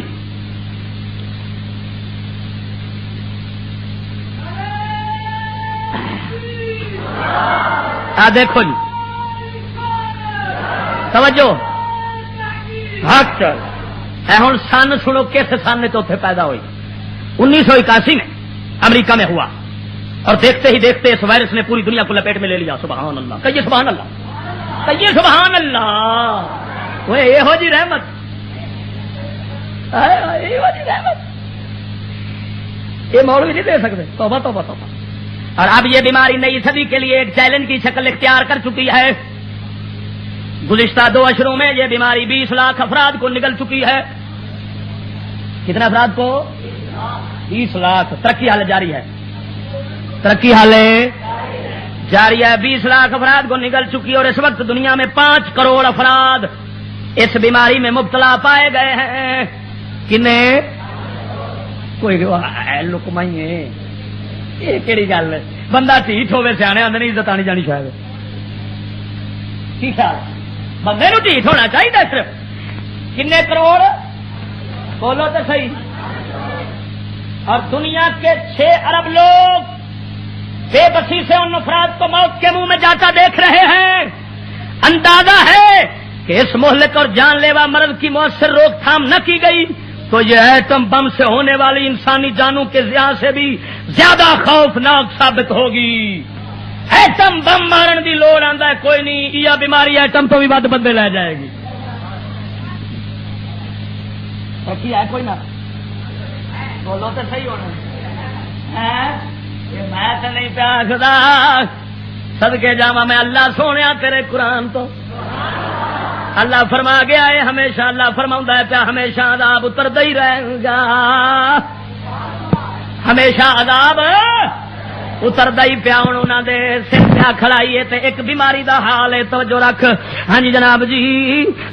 دیکھو جی توجہ ہوں سن سنو کس سن تو اتنے پیدا ہوئی؟ 1981 میں امریکہ میں ہوا، اور دیکھتے ہی دیکھتے اس وائرس نے پوری دنیا کو لپیٹ میں لے لیا. سبحان اللہ، کہیے سبحان اللہ، کہیے سبحان اللہ. وہ یہو جی رحمت، یہ مولوی نہیں دے سکتے. توبہ توبہ توبہ. اور اب یہ بیماری نئی صدی کے لیے ایک چیلنج کی شکل اختیار کر چکی ہے. گزشتہ 2 اشروں میں یہ بیماری 20 لاکھ افراد کو نگل چکی ہے. کتنے افراد کو؟ 20 لاکھ. ترقی حال جاری ہے، ترقی حال جاری ہے. 20 لاکھ افراد کو نگل چکی ہے، اور اس وقت دنیا میں 5 کروڑ افراد اس بیماری میں مبتلا پائے گئے ہیں. کنے کوئی لکمائی ہے، یہ کہڑی گل ہے؟ بندہ ٹھیٹ ہوے سیانے آدھے نہیں عزت آنی جانی شاید. ٹھیک ہے، بندے نو ٹھیٹ ہونا چاہیے. صرف کنے کروڑ بولو تو صحیح. اور دنیا کے 6 ارب لوگ بے بسی سے ان افراد کو موت کے منہ میں جاتا دیکھ رہے ہیں. اندازہ ہے کہ اس مہلک اور جان لیوا مرض کی مؤثر روک تھام نہ کی گئی تو یہ ایٹم بم سے ہونے والی انسانی جانوں کے ضیاع سے بھی زیادہ خوفناک ثابت ہوگی. ایٹم بم مارن دی لوڑ آندا ہے کوئی نہیں، یہ بیماری ایٹم تو بھی ود بندے لے جائے گی. ہے کوئی نہ بولو تو صحیح ہونا. میں تو نہیں پیا خدا صدقے جاواں میں اللہ سونے تیرے قرآن تو. اللہ فرما گیا ہے ہمیشہ، اللہ فرماؤں ہے پیا ہمیشہ عذاب اتردا ہی رہے گا، ہمیشہ عذاب اتردا ہی پیا. ہوں انہوں نے سر پیا کھڑائی ہے تے ایک بیماری دا حال ہے. توجہ رکھ. ہاں جی جناب جی،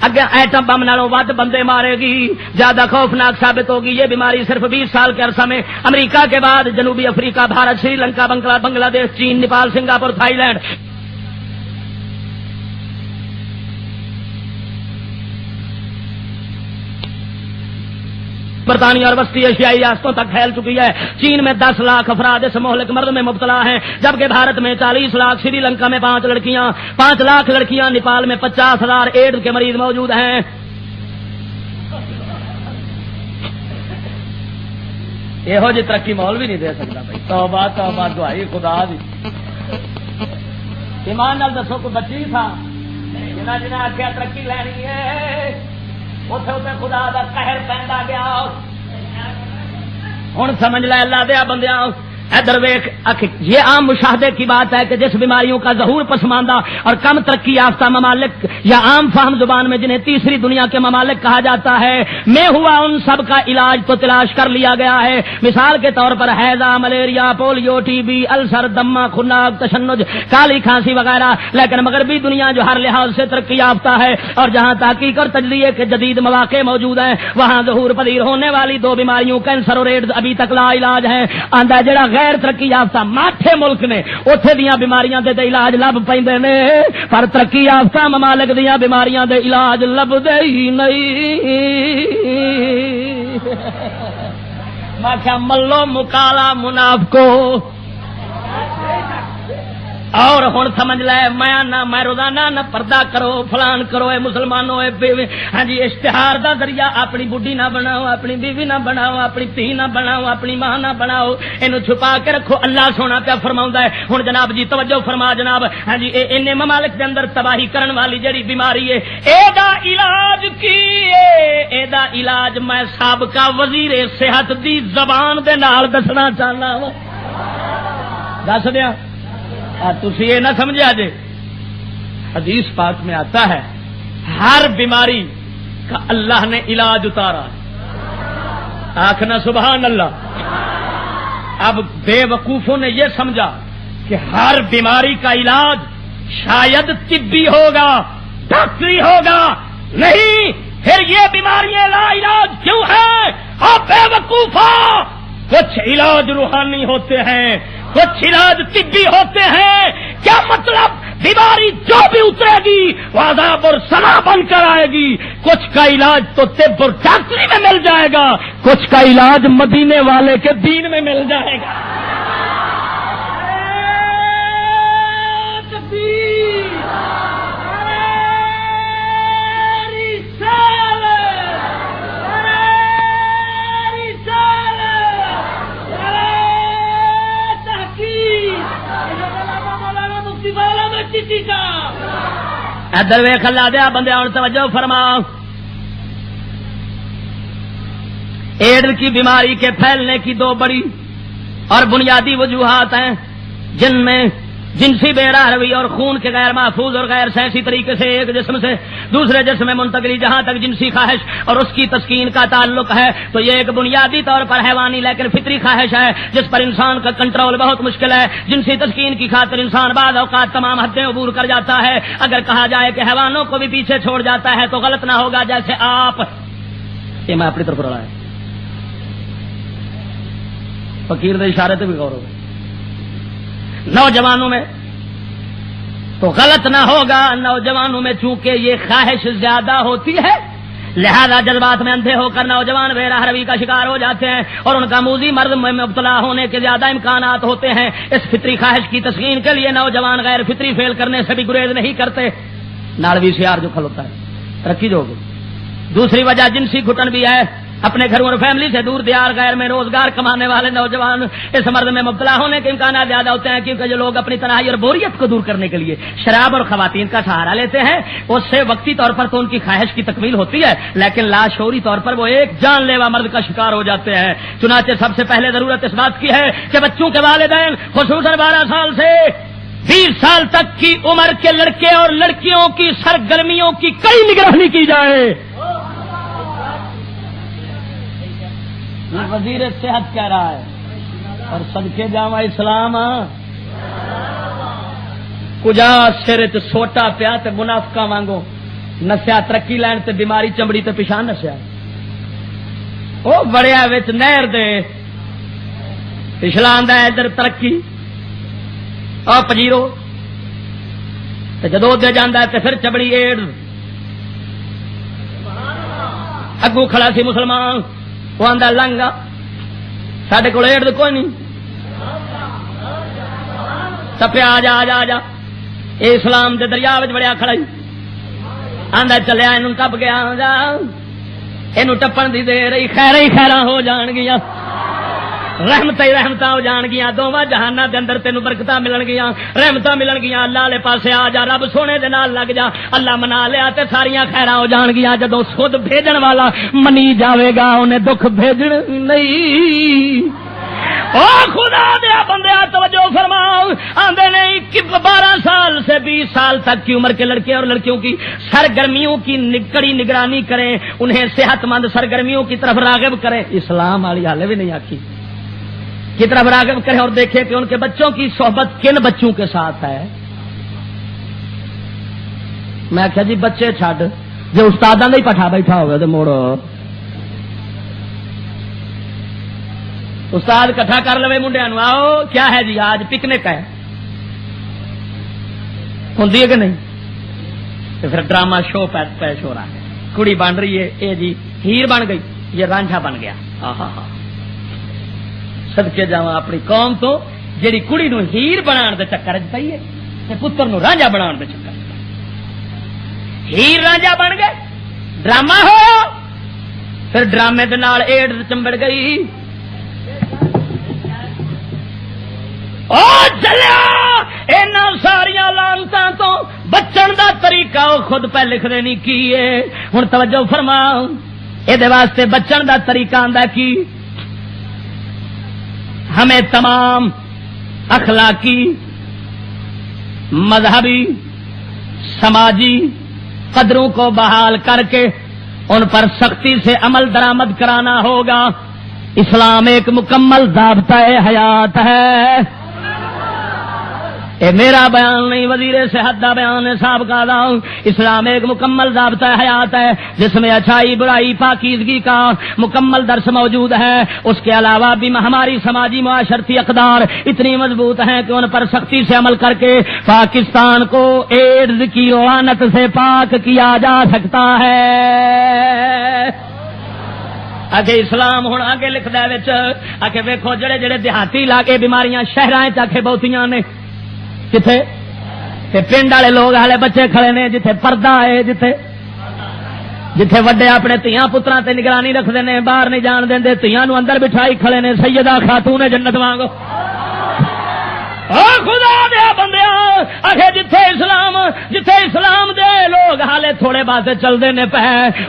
اگے ایٹم بم نالوں ود بندے مارے گی، زیادہ خوفناک ثابت ہوگی. یہ بیماری صرف 20 سال کے عرصہ میں امریکہ کے بعد جنوبی افریقہ، بھارت، سری لنکا، بنگلہ دیش، چین، نیپال، سنگاپور، تھائی لینڈ، برطانیہ اور وسطی ایشیائی ریاستوں تک پھیل چکی ہے. چین میں 10 لاکھ افراد اس مہلک مرض میں مبتلا ہیں، جبکہ بھارت میں 40 لاکھ، سری لنکا میں 5 لاکھ لڑکیاں، نیپال میں 50,000 ایڈز کے مریض موجود ہیں. یہو جی ترقی مول بھی نہیں دے سکتا بھائی. توبہ توبہ دعائی خدا دی. ایمان نال دسو کوئی بچی تھا جنہ جنہ آخیا ترقی لینی ہے اتنے اتنے خدا دا قہر پہنتا گیا. ہوں سمجھ لے اللہ دیا بندیا، ادھر ویکھ. یہ عام مشاہدے کی بات ہے کہ جس بیماریوں کا ظہور پسماندہ اور کم ترقی یافتہ ممالک یا عام فہم زبان میں جنہیں تیسری دنیا کے ممالک کہا جاتا ہے میں ہوا، ان سب کا علاج تو تلاش کر لیا گیا ہے. مثال کے طور پر حیضہ، ملیریا، پولیو، ٹی بی، السر، دمہ، خناق، تشنج، کالی کھانسی وغیرہ. لیکن مغربی دنیا جو ہر لحاظ سے ترقی یافتہ ہے اور جہاں تحقیق اور تجزیے کے جدید مواقع موجود ہیں، وہاں ظہور پذیر ہونے والی 2 بیماریوں کینسر اور ایڈز ابھی تک لا علاج ہیں. آندا جڑا غیر ترقی یافتہ ماٹھے ملک نے اوتھے دیاں بیماریاں دے علاج لب پیندے نے، پر ترقی یافتہ ممالک دیاں بیماریاں دے علاج لبدے ہی نہیں. میں کیا ملو مکالا منافقو. اور ہن سمجھ لے میں روزانہ نہ پردہ کرو فلان کرو اے مسلمانوں اے ہاں جی اشتہار دا ذریعہ اپنی بڈھی نہ بناؤ اپنی بیوی نہ بناؤ اپنی دھی نہ بناؤ اپنی ماں نہ بناؤ اینو چھپا کے رکھو اللہ سونا پیا فرماوندا ہے ہن جناب جی توجہ فرما جناب ہاں جی ان ممالک دے اندر تباہی کرن والی جڑی بیماری ہے اے دا علاج کی اے دا علاج میں سابقہ وزیر صحت دی زبان دے نال دسنا چاہنا وا دس دیا تسی یہ نہ سمجھا جے حدیث پاک میں آتا ہے ہر بیماری کا اللہ نے علاج اتارا آخنا سبحان اللہ اب بے وقوفوں نے یہ سمجھا کہ ہر بیماری کا علاج شاید طبی ہوگا ڈاکٹری ہوگا نہیں پھر یہ بیماریاں لا علاج کیوں ہیں آپ بے وقوفا کچھ علاج روحانی ہوتے ہیں کچھ علاج طبی ہوتے ہیں کیا مطلب بیماری جو بھی اترے گی وہ عذاب اور سنا بن کر آئے گی کچھ کا علاج تو طب اور ڈاکٹری میں مل جائے گا کچھ کا علاج مدینے والے کے دین میں مل جائے گا ادھر ویخ اللہ دیا بندے اور توجہ فرما ایڈز کی بیماری کے پھیلنے کی دو بڑی اور بنیادی وجوہات ہیں جن میں جنسی بے راہروی اور خون کے غیر محفوظ اور غیر سائنسی طریقے سے ایک جسم سے دوسرے جسم میں منتقلی جہاں تک جنسی خواہش اور اس کی تسکین کا تعلق ہے تو یہ ایک بنیادی طور پر حیوانی لیکن فطری خواہش ہے جس پر انسان کا کنٹرول بہت مشکل ہے جنسی تسکین کی خاطر انسان بعض اوقات تمام حدیں عبور کر جاتا ہے اگر کہا جائے کہ حیوانوں کو بھی پیچھے چھوڑ جاتا ہے تو غلط نہ ہوگا جیسے آپ یہ میں اپنی طرف رہا ہے فقیر دے اشارے تے بھی غور ہوگا نوجوانوں میں تو غلط نہ ہوگا نوجوانوں میں چونکہ یہ خواہش زیادہ ہوتی ہے لہذا جذبات میں اندھے ہو کر نوجوان بے راہروی کا شکار ہو جاتے ہیں اور ان کا موذی مرض میں مبتلا ہونے کے زیادہ امکانات ہوتے ہیں اس فطری خواہش کی تسکین کے لیے نوجوان غیر فطری فعل کرنے سے بھی گریز نہیں کرتے ناڑوی سیار جو کھل ہوتا ہے رکھی جو ہوگی دوسری وجہ جنسی گھٹن بھی ہے اپنے گھروں اور فیملی سے دور دیار غیر میں روزگار کمانے والے نوجوان اس مرض میں مبتلا ہونے کے امکانات زیادہ ہوتے ہیں کیونکہ جو لوگ اپنی تنہائی اور بوریت کو دور کرنے کے لیے شراب اور خواتین کا سہارا لیتے ہیں اس سے وقتی طور پر تو ان کی خواہش کی تکمیل ہوتی ہے لیکن لاشعوری طور پر وہ ایک جان لیوا مرض کا شکار ہو جاتے ہیں چنانچہ سب سے پہلے ضرورت اس بات کی ہے کہ بچوں کے والدین خصوصاً 12 سال سے 20 سال تک کی عمر کے لڑکے اور لڑکیوں کی سرگرمیوں کی کئی نگرانی کی جائے وزیر صحت کہہ رہا ہے اور صدقے جاواں اسلام کجا سر تے سوٹا پیا تے منافقاں وانگو نسیا ترقی لین تے بیماری چمڑی تے پیشان نسیا او بڑیا وچ نہر دے پچھلا آندا ہے ادھر ترقی او پجیرو تے جدوں دے جاندا ہے تے پھر چمڑی ایڈز اگوں کھڑا سی مسلمان وہ آندا لنگا ساڈے کول ایڈز کوئی نہیں تپیا آ جا آ جا آ جا اے اسلام دے دریا وچ بڑیا کھڑا ہی آندا چلیا اینوں ٹپ گیا جا اینوں ٹپن دی دیر ہی خیراں ہو جان گیاں رحمتاں ہی رحمتاں ہو جان گیاں دوواں جہاناں دے اندر تینوں برکتاں ملن گیاں رحمتاں ملن گیاں اللہ والے پاسے آ جا رب سونے دے نال لگ جا اللہ منا لیا تے ساریاں خیراں ہو جان گیاں جدوں خود بھیجن والا منی جاوے گا انہیں دکھ بھیجن نہیں او خدا دیا بندیا توجہ فرماؤ آندے نہیں کہ 12 سال سے 20 سال تک کی عمر کے لڑکے اور لڑکیوں کی سرگرمیوں کی کڑی نگرانی کریں انہیں صحت مند سرگرمیوں کی طرف راغب کریں اسلام والی حالے بھی نہیں آتی کی طرف راغب کریں اور دیکھیں کہ ان کے بچوں کی صحبت کن بچوں کے ساتھ ہے میں کہا جی بچے چھڈ جو استاداں دا ہی پٹھا بیٹھا ہوگا تو موڑ استاد کٹھا کر لوے منڈیا نو آؤ کیا ہے جی آج پکنک ہے ہوندی ہے کہ نہیں تو پھر ڈرامہ شو پیش ہو رہا ہے کڑی بن رہی ہے اے جی ہیر بن گئی یہ رانجھا بن گیا صدقے جاواں اپنی قوم تو جیڑی کڑی نو ہیر بنان دے چکر وچ پئی ہے تے پتر نو رانجا بناؤن دے چکر ہیر رانجا بن گئے، ڈرامہ ہویا، پھر ڈرامے دے نال ایڈز چمبڑ گئی. او چلیا اینا ساریاں لعنتاں تو بچن دا طریقہ وہ خود پہ لکھ دینی کی ہے. ہن توجہ فرما، اے دے واسطے بچن دا طریقہ آندا کی، ہمیں تمام اخلاقی، مذہبی، سماجی قدروں کو بحال کر کے ان پر سختی سے عمل درآمد کرانا ہوگا. اسلام ایک مکمل ضابطہ حیات ہے. اے میرا بیان نہیں، وزیر صحت دا بیان ہے صاحب کا دا. اسلام ایک مکمل ضابطہ حیات ہے جس میں اچھائی برائی پاکیزگی کا مکمل درس موجود ہے. اس کے علاوہ بھی ہماری سماجی معاشرتی اقدار اتنی مضبوط ہیں کہ ان پر سختی سے عمل کر کے پاکستان کو ایڈز کی لعنت سے پاک کیا جا سکتا ہے. آگے اسلام ہوں آگے لکھدا ہے وچ آگے ویکھو جڑے جڑے دیہاتی علاقے بیماریاں شہراں وچ آکھے بہتیاں نے، جتھے تے پنڈ والے لوگ ہالے بچے کھڑے نے، جتھے پردہ ہے، جتھے وڈے اپنے تیاں پتراں تے نگرانی رکھدے نے، باہر نہیں جان دیندے، تیاں نو اندر بٹھائی کھڑے نے سیدہ خاتون جنت وانگو. خدا دیا بندیاں آخے جتھے اسلام دے لوگ حالے تھوڑے باسے چلتے نے پہ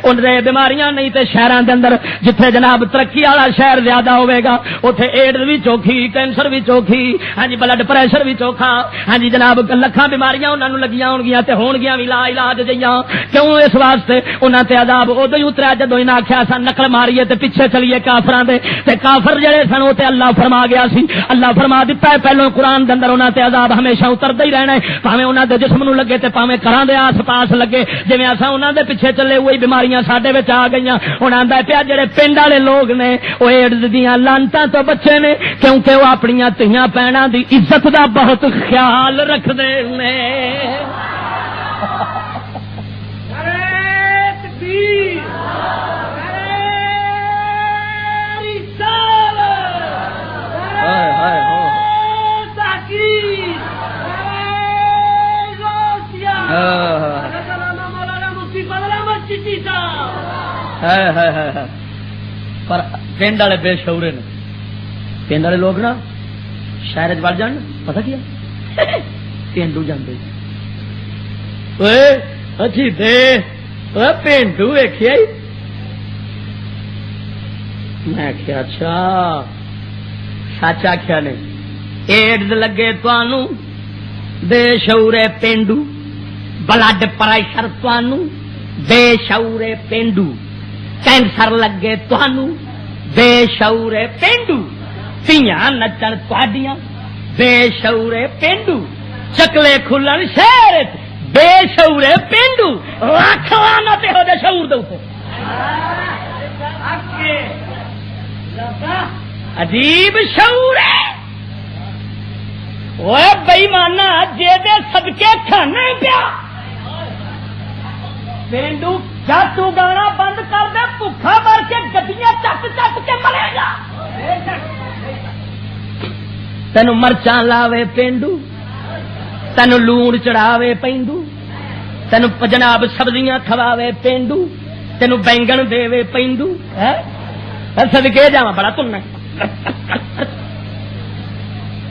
ان دے بیماریاں نہیں تے شہراں دے اندر جتھے جناب ترقی والا شہر زیادہ ہوئے گا اوتھے ایڈز بھی چوکھی، کینسر بھی چوکھی، ہاں جی بلڈ پریشر بھی چوکھا، ہاں جی جناب لکھاں بیماریاں انہاں نوں لگیاں ہون گیاں تے ہون گیاں وی لا علاج جیاں. کیوں؟ اس واسطے انہاں تے عذاب اودوں ہی اتریا جدوں انہاں آکھیا سا نقل ماریے تے پیچھے چلیے کافراں دے، تے کافر جڑے سن او تے اللہ فرما گیا سی، اللہ فرما دتا ہے پہلو قرآن دے اندر انہاں تے عذاب ہمیشہ اتردا ہی رہنا ہے، بھاویں انہاں دے جسم نوں لگے تے بھاویں گھراں دے آس پاس لگے. جویں اساں انہاں دے پیچھے چلے وہی بیماریاں ساڈے وچ آ گئیاں. ہن آندا پیا جڑے پنڈ والے لوگ نے او ایڈز دیاں لعنتاں تو بچے نے کیونکہ وہ اپنیاں تیاں پیڑاں دی عزت دا بہت خیال رکھدے نے. پر پنڈ والے بے شعورے نے، پنڈ والے لوگ نا شہر وڑ جان پتہ کیا پینڈو جاندے اچھی دے پینڈو ویکھیا میں کیا اچھا سچ آخیا نے ایڈز لگے تانوں بے شعورے پینڈو، بلڈ پریشر تانوں بے شعورے پینڈو، کینسر لگے تانوں بے شعورے پینڈو، تیاں نچن تہاڈیاں بے شعورے پینڈو، چکلے کھلن شہر بے شعورے پینڈو. لاکھ لعنت ہو دے شعور دے اوپر. عجیب شعور ہے اوے بے ایمانا جے دے صدقے کھانا پیا پینڈو. جب تو گانا بند کر دے بھوکا مر کے گڈیاں چک چک کے مرے گا. تینوں مرچاں لاوے پینڈو، تینوں لون چڑھاوے پینڈو، تینوں جناب سبزیاں کھواوے پینڈو، تینوں بینگن دے پینڈو. صدقے جاواں بڑا تننا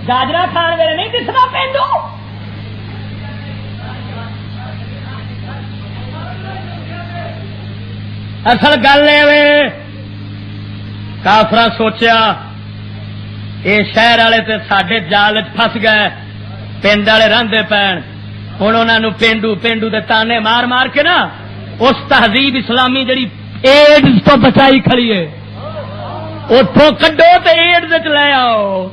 گاجرا کھان ویلے نہیں دسنا پینڈو. اصل گل یہ کافرا سوچیا یہ شہر والے تے ساڈے جال پھس گئے، پنڈ والے راندے پین. ہوں انہوں پینڈو پینڈو دے تانے مار مار کے نا اس تہذیب اسلامی جڑی ایڈز تو بچائی کھڑی ہے اتوں کڈو تے ایڈز لے آؤ.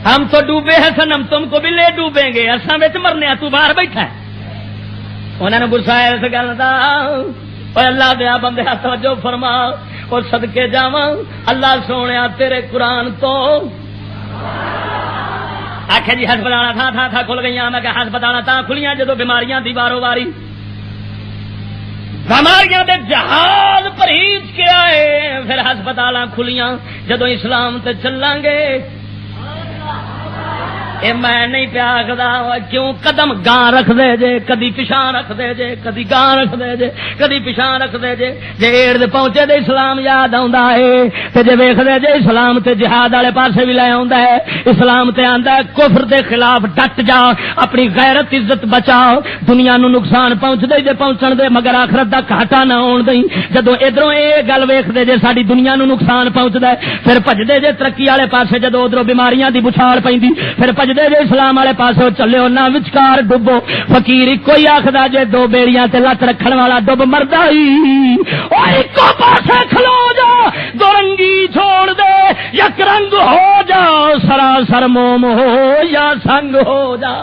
ہم تو ڈوبے ہیں سنم تم کو بھی لے ڈوبیں گے، اصل میں مرنے تو باہر بیٹھا. انہوں نے گسایا اس گل کا. اللہ دیا بندے توجہ فرما اور صدقے جاواں اللہ سونے تیرے قرآن تو آخر جی ہسپتال تھان تھان تھان کھل گئی. میں کہ ہسپتال تاں کھلیاں جدو بیماریاں دی وارو واری بیماریاں دے جہاز پرہیز کے آئے پھر ہسپتال کھلیاں جدو اسلام تے چلیں گے. اے میں نہیں پیا آخدا کیوں قدم گاں رکھ دے جے کدی پچھاں رکھ دے جے کدی گاں رکھ دے جے کدی پچھاں رکھ دے جے جے ایڑ دے پہنچے دے اسلام یاد آوندا ہے تے جے ویکھ دے جے اسلام تے جہاد والے پاسے بھی لے آوندا ہے اسلام تے آندا ہے کفر دے خلاف ڈٹ جا اپنی غیرت عزت بچاؤ دنیا نو نقصان پہنچ دے جے پہنچن دے مگر آخرت دا گھاٹا نہ ہون دئی جدوں ادھروں اے گل ویکھ دے جے ساڈی دنیا نو نقصان پہنچدا ہے پھر بھج دے جے ترقی والے پاسے جدوں ادھروں بیماریاں دی بچھاڑ پیندی پھر بھج دے جے اسلام والے پاسے چلے نہ وچکار ڈبو فقیر کوئی آخدا جے دو بیڑیاں تے لت رکھن والا ڈب مردا ہی او اکو پاسے کھلو جا دو رنگی چھوڑ دے یک رنگ ہو جا سراسر موم ہو یا سنگ ہو جا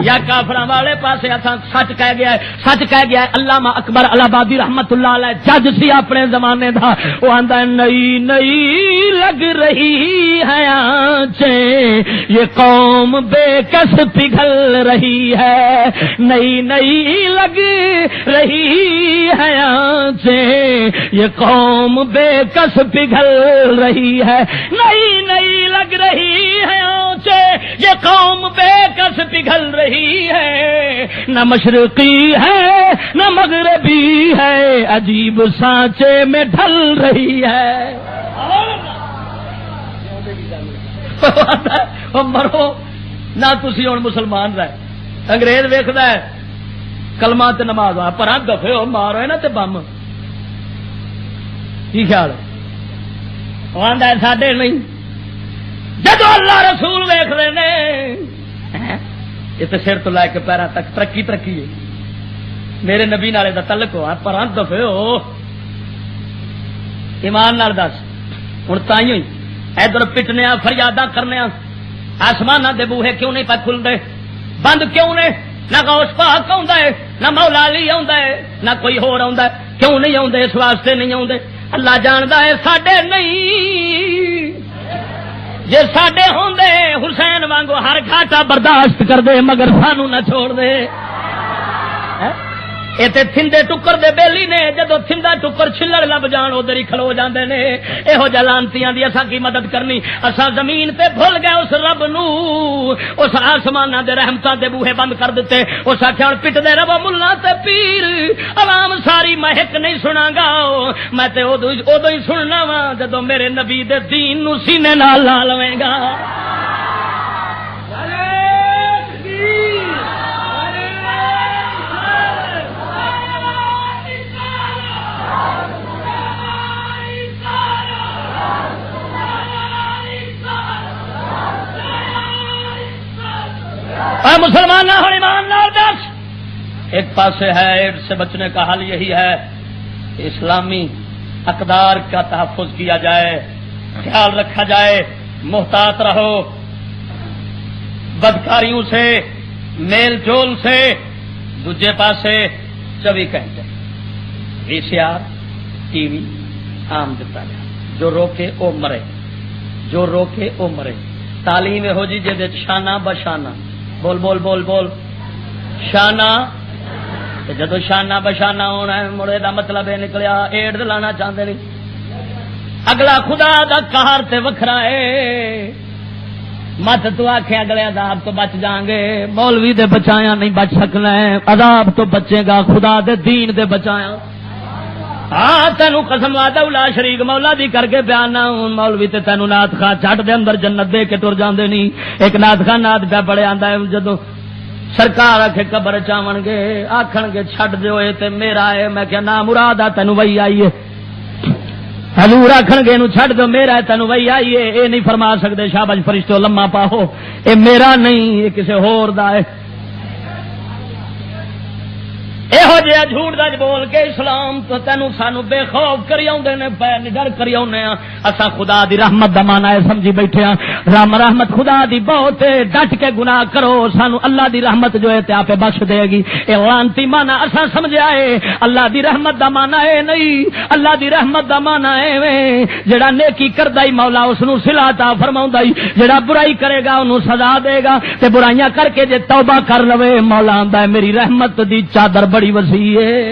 یا کافراں والے پاسے اساں سچ کہہ گیا ہے سچ کہہ گیا ہے علامہ اکبر الہبادی رحمت اللہ علیہ جج سی اپنے زمانے دا وہ آندا ہے نئی نئی لگ رہی ہے آنچیں یہ قوم بے کس پگھل رہی ہے نئی نئی لگ رہی ہے آنچیں یہ قوم بے کس پگھل رہی ہے نئی نئی لگ رہی ہے آنچیں یہ قوم بے کس پگھل رہی ہے نہ مشرقی ہے نہ مغربی ہے عجیب سانچے میں ڈھل رہی ہے مرو نہ تسی ہوں مسلمان رہے انگریز ویکھدا ہے کلمہ تے نماز پر دفے ہو مارو نا تے بم کی خیال ہے ساڈے نہیں جدو اللہ رسول ویکھ رہے نے یہ تو سر تو لے کے پیروں تک ترقی ترقی ہے میرے نبی نالے دا تعلق ہوا پر دفے ہو ایمان نال دس ہوں تائیوں ہی ادھر پٹنے فریاداں کرنے آسمان دے بوہے کیوں نہیں پہ کھلتے بند کیوں نے نہ غوث پاک آوندا ہے نہ مولا علی آوندا ہے نہ کوئی ہور آوندا ہے کیوں نہیں آوندے اس واسطے نہیں آوندے اللہ جاندا ہے ساڈے نہیں جے ساڈے ہوندے حسین وانگو ہر گھاٹا برداشت کر دے مگر سانو نہ چھوڑ دے اے تے تھندے ٹکر دے بیلی نے جدو تھندا ٹکر چھلڑ لب جان ادھر ہی کھلو جاندے نے ایہو جہ لانتیاں دی اساں کی مدد کرنی اساں زمین تے بھول گئے اس رب نو اس آسماناں دے رحمتاں دے بوہے بند کر دتے اس آکھیا پٹ دے رب ملا تے پیر عوام ساری مہک نہیں سناں گا میں تے اودوں ہی سننا وا جدو میرے نبی دے دین نو سینے نال لا لویں گا مسلمان ہوں ایمان نال دس ایک پاسے ہے ایڈس سے بچنے کا حل یہی ہے کہ اسلامی اقدار کا تحفظ کیا جائے خیال رکھا جائے محتاط رہو بدکاریوں سے میل جول سے دوجے پاسے 24 گھنٹے VCR ٹی وی عام دتا جائے جو روکے او مرے جو روکے او مرے تعلیم ہو جی جے شانہ بشانہ بول بول بول بول شانہ جدو شانہ بشانہ ہونا ہے مڑے دا مطلب یہ نکلیا ایڈ لانا چاہتے نہیں اگلا خدا دا قہر تے وکھرا ہے مت تو آکھے اگلے عذاب تو بچ جائیں گے مولوی دے بچایا نہیں بچ سکنا ہے عذاب تو بچے گا خدا دے دین دے بچایا ہاں تینوں قسم وعدہ لا شریک مولا دی کر کے بیان نہ مولوی تے تینوں نعت خواہ چھٹ دے اندر جنت دے کے ٹر جاندے نہیں ایک نعت خواہ نعت پہ پڑے آندا ہے جدوں سرکار آکھے قبر چاون گے آکھن گے چھڈ دیو اے تے میرا ہے میں کہ نا مراد تینوں وہی آئی ہے حضور آکھن گے نو چھڈ دو میرا ہے تینوں وہی آئی ہے اے نہیں فرما سکدے شاباش فرشتو لمما پاؤ اے میرا نہیں اے کسے ہور دا ہے یہو جہا جھوٹ دج بول کے اسلام تو تینوں سانو بے خوف کری آؤندے نے پے نڈر کری آؤنے اساں خدا دی رحمت دا مانا ہے سمجھی بیٹھے ہاں رحمت خدا دی بہت ڈٹ کے گناہ کرو سانو اللہ دی رحمت جو ہے تے آپ بخش دے گی اے لعنتی مانا اساں سمجھیا ہے اللہ دی رحمت دا مانا ہے نہیں اللہ دی رحمت دا مانا ہے جڑا نیکی کردا ہی مولا اس نو صلہ عطا فرماوندا ہی جڑا برائی کرے گا اونوں سزا دے گا تے برائیاں کر کے جے توبہ کر لوے مولا آندا ہے میری رحمت دی چادر بڑی وسیع ہے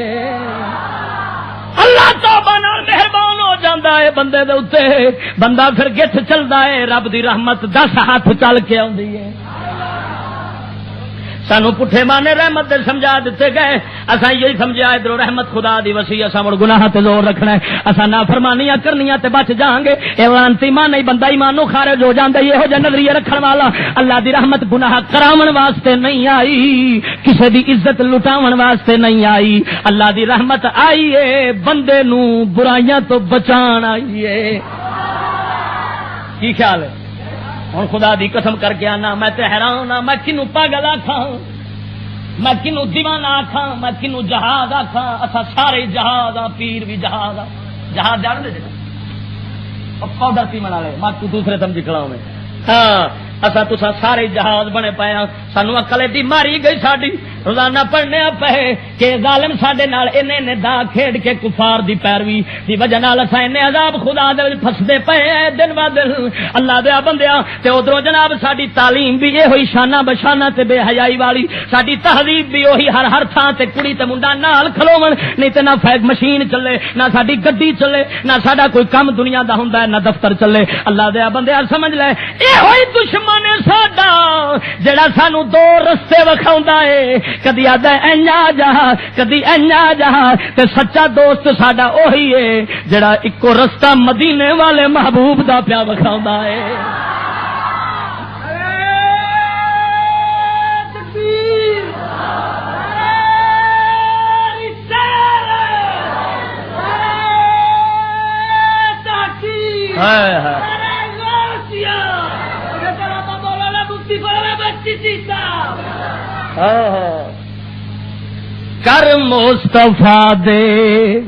اللہ توبہ نال مہربان ہو جاندا ہے بندے دے اوتے، بندہ پھر گٹھ چلدا ہے، رب دی رحمت 10 ہاتھ چل کے آندی ہے۔ سانو پٹھے مانے رحمت دے سمجھا دیتے گئے، اساں یہی سمجھا ادھر رحمت خدا دی وسیع، اساں مڑ گناہ تے زور رکھنا ہے، اساں نافرمانیاں کرنیاں تے بچ جاؤں گے۔ اے لعنتی مان نہیں بندہ ایمانوں خارج ہو جاندا، یہو جہا نظریہ رکھن والا۔ اللہ دی رحمت گناہ کراون واسطے نہیں آئی، کسے دی عزت لٹاون واسطے نہیں آئی، اللہ دی رحمت آئی ہے بندے نو برائیاں تو بچان آئی ہے۔ کی خیال ہے؟ ہوں خدا دی قسم کر کے آنا، میں تے حیران ہاں، میں کنوں پاگل آکھاں، میں کنوں دیوانہ آکھاں، میں کنوں جہاد آکھاں، اسا سارے جہاد آ، پیر بھی جہاد آ۔ جہاد جان دے پاؤڈر پیمن والے میں تو دوسرے سمجھ کھڑاؤں میں، ہاں اسا تسا سارے جہاد بنے پے ہاں، سانو عقل دی ماری گئی ساڈی، روزانہ پڑھنے پے کہ ظالم ساڈے نال اینے دا کھیڈ کے کفار دی پیروی دی وجہ نال اسا اینے عذاب خدا دے وچ پھسدے پے ہیں دن ب دن۔ اللہ دے بندیاں تے ادھروں جناب ساڈی تعلیم بھی یہ ہوئی شانہ بشانہ تے بے حیائی والی، ساڈی تہذیب بھی وہی ہر تھان تے کڑی تے منڈا نال کھلوون، نہیں تے نہ فیک مشین چلے، نہ ساڈی گڈی چلے، نہ ساڈا کوئی کم دنیا دا ہوندا ہے، نہ دفتر چلے۔ اللہ دے بندیاں سمجھ لے اے ہوئی دشمن ساڈا جڑا سانو دو رستے وکھاوندا ہے، کدی آدا اینجا جا کدی اینجا جا، تے سچا دوست ساڈا اوہی ہے جڑا اکو رستہ مدینے والے محبوب دا پیا وکھاوندا ہے۔ کر مصطفیٰ دے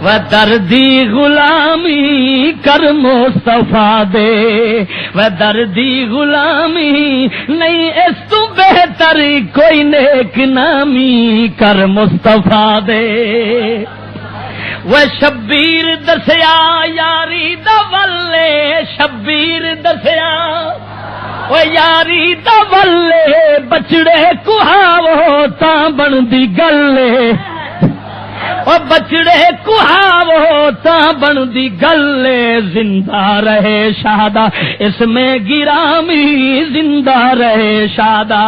و دردی غلامی، کر مصطفیٰ دے و دردی غلامی، نہیں اس تو بہتر کوئی نیک نامی، کر مصطفیٰ دے۔ وہ شبیر دسیا یاری دا ولے، شبیر دسیا وہ یاری دا ولے، بچڑے کہاو تاں بن دی گلے، وہ بچڑے کہاو تاں بن دی گلے، زندہ رہے شہدا اس میں گرامی، زندہ رہے شہدا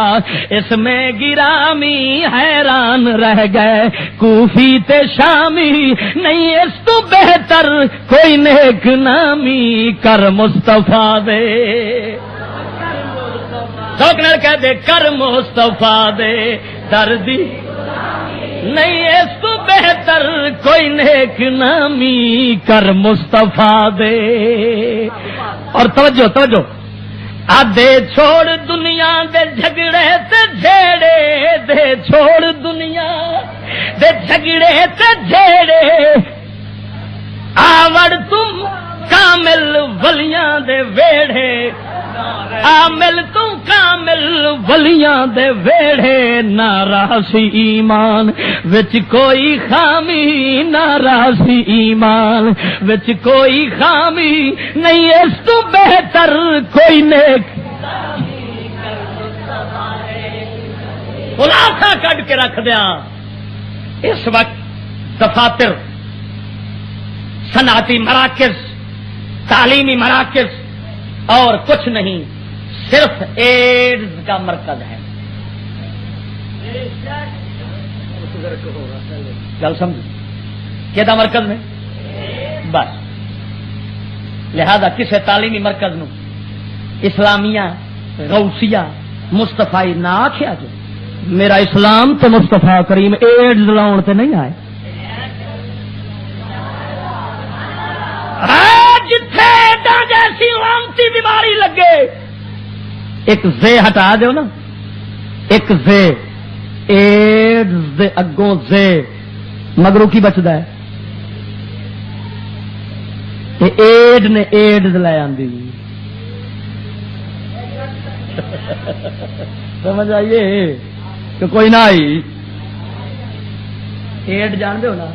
اس میں گرامی، حیران رہ گئے کوفی تے شامی، نہیں اس تو بہتر کوئی نیک نامی، کر مصطفیٰ دے۔ سوکھنر کہہ دے کر مصطفیٰ دے دردی، نہیں اس تو بہتر کوئی نیک نامی، کر مصطفیٰ دے۔ اور توجہ توجہ، آدھے چھوڑ دنیا دے جھگڑے تے جھیڑے، دے چھوڑ دنیا دے جھگڑے تے جھیڑے، آوڑ تم کامل ولیاں دے ویڑے، عامل تم کامل ولیاں دے ویڑے، نہ راسی ایمان وچ کوئی خامی، نہ راسی ایمان وچ کوئی خامی، نہیں اس تو بہتر کوئی نیک۔ خلاصہ کٹ کے رکھ دیا، اس وقت دفاتر، صنعتی مراکز، تعلیمی مراکز اور کچھ نہیں، صرف ایڈز کا مرکز ہے۔ گل سمجھ کیا مرکز میں بس، لہذا کسی تعلیمی مرکز نو اسلامیہ غوثیہ مصطفی نہ آخیا جو، میرا اسلام تو مصطفیٰ کریم ایڈز لاؤن تے نہیں آئے۔ جتھے جیسی لانتی بیماری لگے، ایک زے ہٹا دیو نا، ایک زے ایڈز دے اگوں زے مگرو کی بچدا ہے، ایڈ نے ایڈز لے آندی، سمجھ آئیے کہ کوئی نہ آئی۔ ایڈ جان دے ہو نا،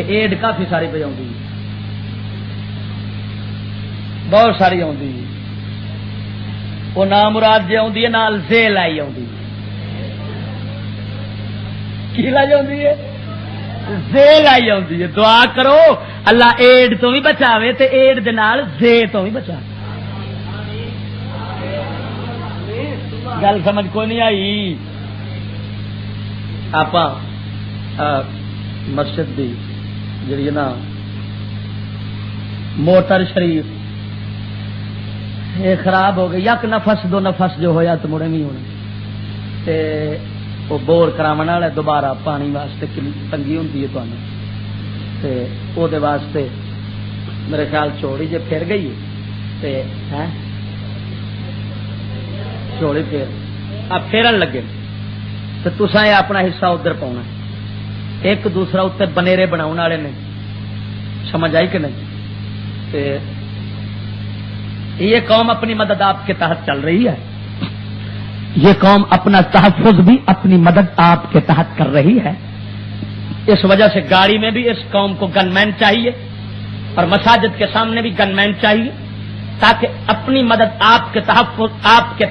ایڈ کافی ساری پہ آؤں، بہت ساری آؤں، وہ نام مراد جی آؤں نال زے لائی آؤں، کی لائی آؤں ہے زے لائی آتی ہے. دعا کرو اللہ ایڈ تو بھی بچاوے تے ایڈ دے نال زے تو بھی بچا. گل سمجھ کوئی نہیں آئی. آپ مسجد دی جڑی ہے نا موٹر شریف یہ خراب ہو گئی. یک نفس دو نفس جو ہویا تو مڑے نہیں ہونا. وہ بور کراون والا دوبارہ پانی واسطے تنگی ہوتی ہے تمہیں. وہ واسطے میرے خیال چوڑی جی پھر گئی چوڑی پھیرن لگے تو تسا یہ اپنا حصہ ادھر پاؤنا. ایک دوسرا اتنے بنیرے بنا والے نے. سمجھ آئی کہ نہیں؟ یہ قوم اپنی مدد آپ کے تحت چل رہی ہے. یہ قوم اپنا تحفظ بھی اپنی مدد آپ کے تحت کر رہی ہے. اس وجہ سے گاڑی میں بھی اس قوم کو گن مین چاہیے اور مساجد کے سامنے بھی گن مین چاہیے تاکہ اپنی مدد آپ کے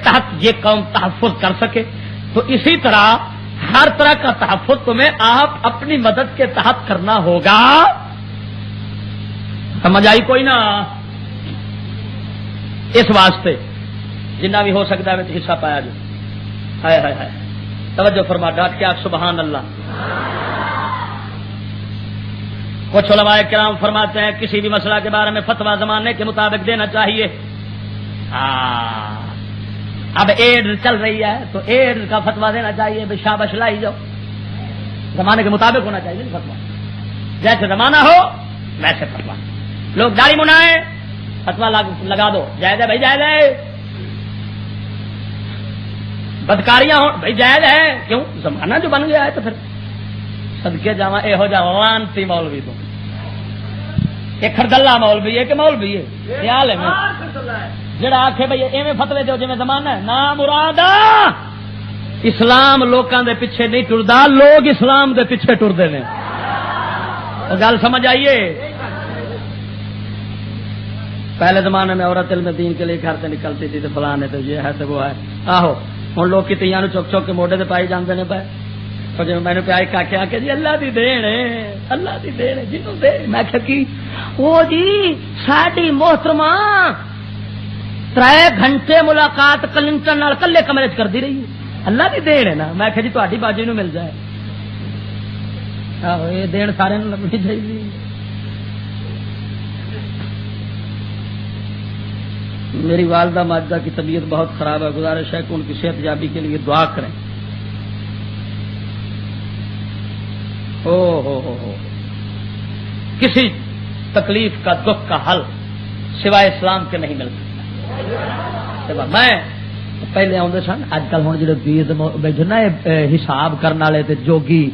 تحت یہ قوم تحفظ کر سکے. تو اسی طرح ہر طرح کا تحفظ تمہیں آپ اپنی مدد کے تحت کرنا ہوگا. سمجھ آئی کوئی نہ؟ اس واسطے جنہ بھی ہو سکتا ہے حصہ پایا جو. ہائے ہائے ہائے توجہ فرما ڈاٹ کے آپ سبحان اللہ. کچھ علماء کرام فرماتے ہیں کسی بھی مسئلہ کے بارے میں فتویٰ زمانے کے مطابق دینا چاہیے. اب ایڈ چل رہی ہے تو ایڈ کا فتویٰ دینا چاہیے. شاباش لائی جاؤ. زمانے کے مطابق ہونا چاہیے فتویٰ. جیسے زمانہ ہو ویسے فتویٰ. لوگ داڑھی منائے فتویٰ لگا دو. جائز ہے بھائی جائز ہے. بدکاریاں ہو بھائی جائز ہے. کیوں؟ زمانہ جو بن گیا ہے تو پھر صدقے جاواں یہو جا وانتی مولوی تو یہ خردلہ مولوی ہے کہ مولوی ہے خیال ہے جڑا آکھے بھائی ایویں فتوے دو جویں زمانہ ہے. نا مراد اسلام لوکاں دے پیچھے نہیں ٹردا. لوگ اسلام دے پیچھے ٹردے نے. گل سمجھ آئیے. پہلے زمانے میں عورت علم دین کے لیے گھر سے نکلتی تھی تو فلاں ہے تو یہ ہے تو وہ ہے. آہو ہوں لوگ کتیاں چک چک کے موڈے سے پائی جاندے نے پے. جی میں نے پیائی کا کیا کہ جی اللہ دی دین ہے اللہ دی دین ہے جنوں دے. میں کہ کی وہ جی ساڈی محترمہ 3 گھنٹے ملاقات کلنٹن نال کلے کمرے کر دی رہی. اللہ دی دین ہے نا. میں کہ جی تہاڈی باجی نوں مل جائے. آہو یہ دین سارے نوں لبنی چاہیے. میری والدہ ماجدہ کی طبیعت بہت خراب ہے. گزارش ہے کہ ان کی صحت یابی کے لیے دعا کریں. ہو کسی تکلیف کا دکھ کا حل سوائے اسلام کے نہیں مل سکتا. میں پہلے آدھے سن اج کل ہوں جڑے ویر بیٹھے نا حساب کرنے والے جوگی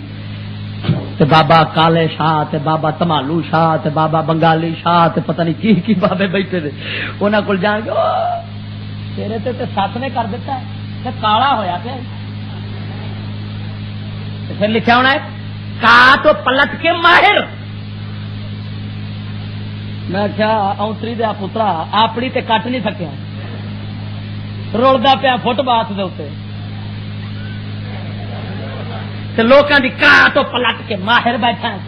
تے بابا کالے شاہ تے بابا تمالو شاہ تے بابا بنگالی شاہ تے پتہ نہیں کی بابے بیٹھے تھے. انہاں کول جان کے تیرے تے ساتھ نے کر دیتا ہے تے کالا ہویا پیا. پھر لکھا ہونا ہے کا تو پلٹ کے ماہر. میں کیا اونتری دیا پترا اپنی تے کٹ نہیں سکیا رلدا پیا فٹ بات دے اوتے تے لوکاں دی کا تو پلٹ کے ماہر بیٹھا ہے.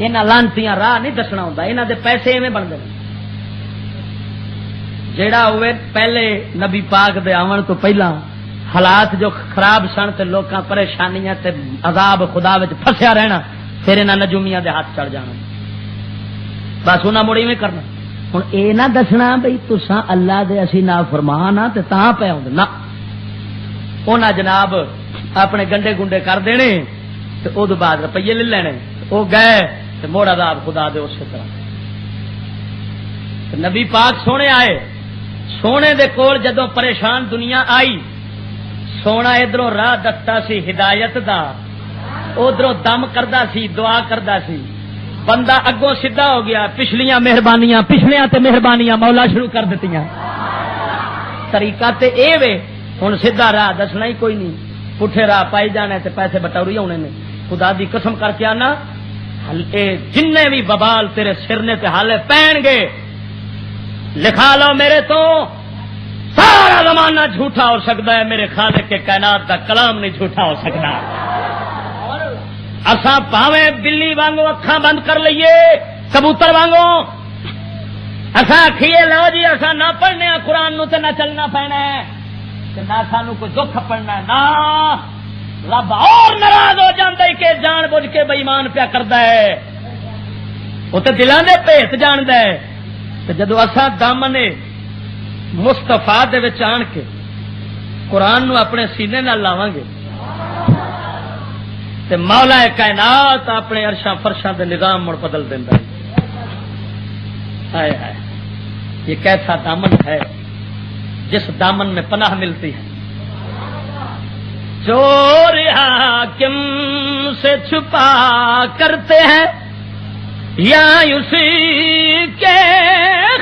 انہاں لانتیاں راہ نہیں دسنا ہوندا. انہاں دے پیسے ایویں بن دے. جیڑا ہوئے پہلے نبی پاک دے آون تو پہلا حالات جو خراب سن تے لوکاں پریشانیاں تے عذاب خدا وچ پھسیا رہنا پھر انہاں نجومیاں دے ہاتھ چڑھ جانا. بس انہاں مڑی میں کرنا. ہن اے نہ دسنا بھئی تساں اللہ دے اسی نافرمان ہاں تے تاں پے ہوندے نا. انہاں جناب اپنے گنڈے گنڈے کر دینے تے او دے بعد روپیے لے لینے. او گئے تے موڑ عذاب خدا دے اسی طرح. نبی پاک سونے آئے. سونے دے کول جدوں پریشان دنیا آئی سونا ادھروں راہ دستا سی ہدایت دا ادھروں دم کردا سی دعا کردا سی. بندہ اگوں سیدھا ہو گیا. پچھلیاں مہربانیاں پچھلیاں تے مہربانیاں مولا شروع کر دتیاں. طریقہ تے اے وے ہن سیدھا راہ دسنا ہی کوئی نہیں. پٹھے راہ پائی جانے تے پیسے بٹوری ہونے نے. خدا دی قسم کر کے آنا جن بھی ببال تیرے سر نے تے حالے پہن گے لکھا لو میرے تو سارا زمانہ جھوٹا ہو سکتا ہے میرے خالق کے کائنات کا کلام نہیں جھوٹا ہو سکتا. اساں پاویں بلی وانگو اکھاں بند کر لئیے کبوتر وانگو اساں آکھیے لو جی اساں نہ پڑھنے قرآن نو تے نہ چلنا پینا ہے تے نہ سانو کوئی دکھ پڑنا ہے نا رب اور ناراض ہو جاندا ہے کہ جان بوجھ کے بے ایمان پیا کردا ہے وہ تے دلاں دے بھیت جاندا ہے تے جدوں اساں دامن مصطفیٰ دے وچ آن کے قرآن نو اپنے سینے نال لاواں گے تے مولا کائنات اپنے عرشاں فرشاں دے نظام مڑ بدل دیندا ہے ہائے ہائے یہ کیسا دامن ہے جس دامن میں پناہ ملتی ہے چور حاکم سے چھپا کرتے ہیں یا اسی کے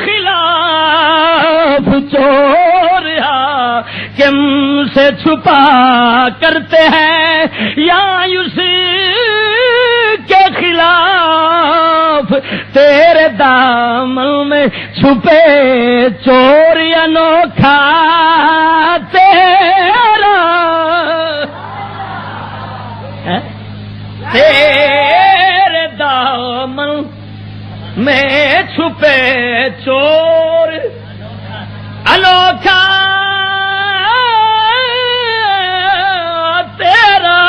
خلاف چور حاکم سے چھپا کرتے ہیں یا اسی کے خلاف تیرے دامن میں چھپے چور انوکھا تیرا تیرے دامن میں چھپے چور انوکھا تیرا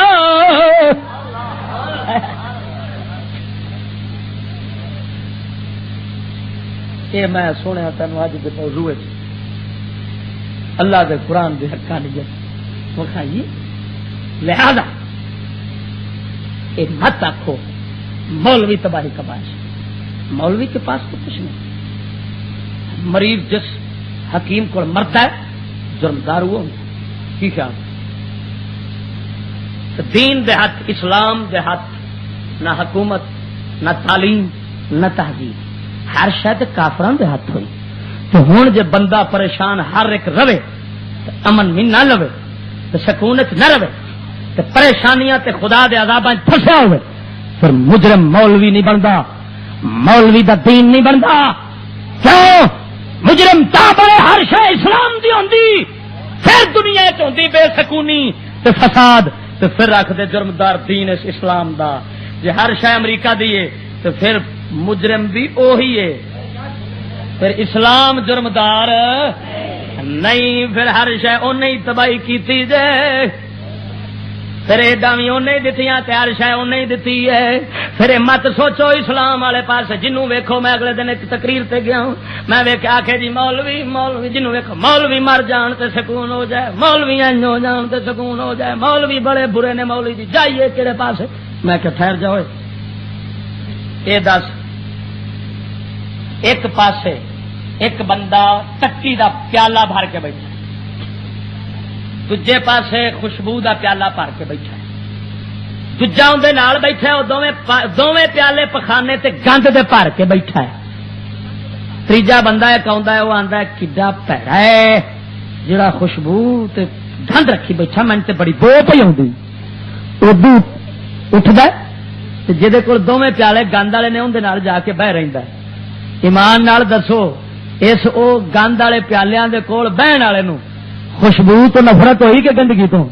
یہ میں سنیا تینوں اج کے موضوع اللہ دے قرآن دے حقانیت وکھائی لہذا یہ مت آخو مولوی تباہی کا باعث مولوی کے پاس تو کچھ نہیں مریض جس حکیم کو مرتا ہے جرمدار وہ کی خیال دین دے ہاتھ اسلام دے ہاتھ نہ حکومت نہ تعلیم نہ تہذیب ہر شاید کافران دے ہاتھ ہوئی تو ہون جے بندہ پریشان ہر ایک روے امن بھی نہ لوے تو سکونت نہ روے تو پریشانیاں تے خدا دے عذاباں پھسیا ہوئے پھر مجرم مولوی نہیں بنتا مولوی دا دین نہیں بنتا کیوں مجرم تا بڑے ہر شے اسلام دی ہوندی پھر دنیا چ ہوندی بے سکونی تے فساد تے پھر رکھ دے جرمدار دین اس اسلام دا جے ہر شے امریکہ دی ہے تو پھر مجرم بھی اوہی ہے پھر اسلام جرمدار نہیں پھر ہر شے انہیں ہی تباہی کیتی جے پھر ایڈا بھی انہیں دتیاں تے ہر شے انہیں دتی ہے پھر مت سوچو اسلام والے پاس جنوں ویکھو میں اگلے دن ایک تقریر تے گیا ہوں میں ویکھیا آکھے جی مولوی مولوی جنوں ویکھو مولوی مر جان تے سکون ہو جائے مولوی انج ہو جان تے سکون ہو جائے مولوی بڑے برے نے مولوی جی جائیے کہڑے پاس میں کہ ٹھہر جاؤ اے دس ایک پاسے ایک بندہ ٹکی دا پیالہ بھر کے بیٹھا دوجے پاسے خوشبو دا پیالہ بھر کے بیٹھا دوجا اندر نال بیٹھا دونوں پیالے پخانے تے گند دے بھر کے بیٹھا ہے تیجا بندہ ایک آندا ہے وہ آندا ہے کڈا پیڑا ہے جڑا خوشبو تے گند رکھی بیٹھا میں تے بڑی بو پئی آندی اودو اٹھدا تے جے کول دونوں پیالے گند والے نے اندر نال جا کے بہ رہندا ہے ایمان نال دسو اس او گند والے پیالیاں دے کول بہن والے نو خوشبو تو نفرت ہوئی کہ گندگی تو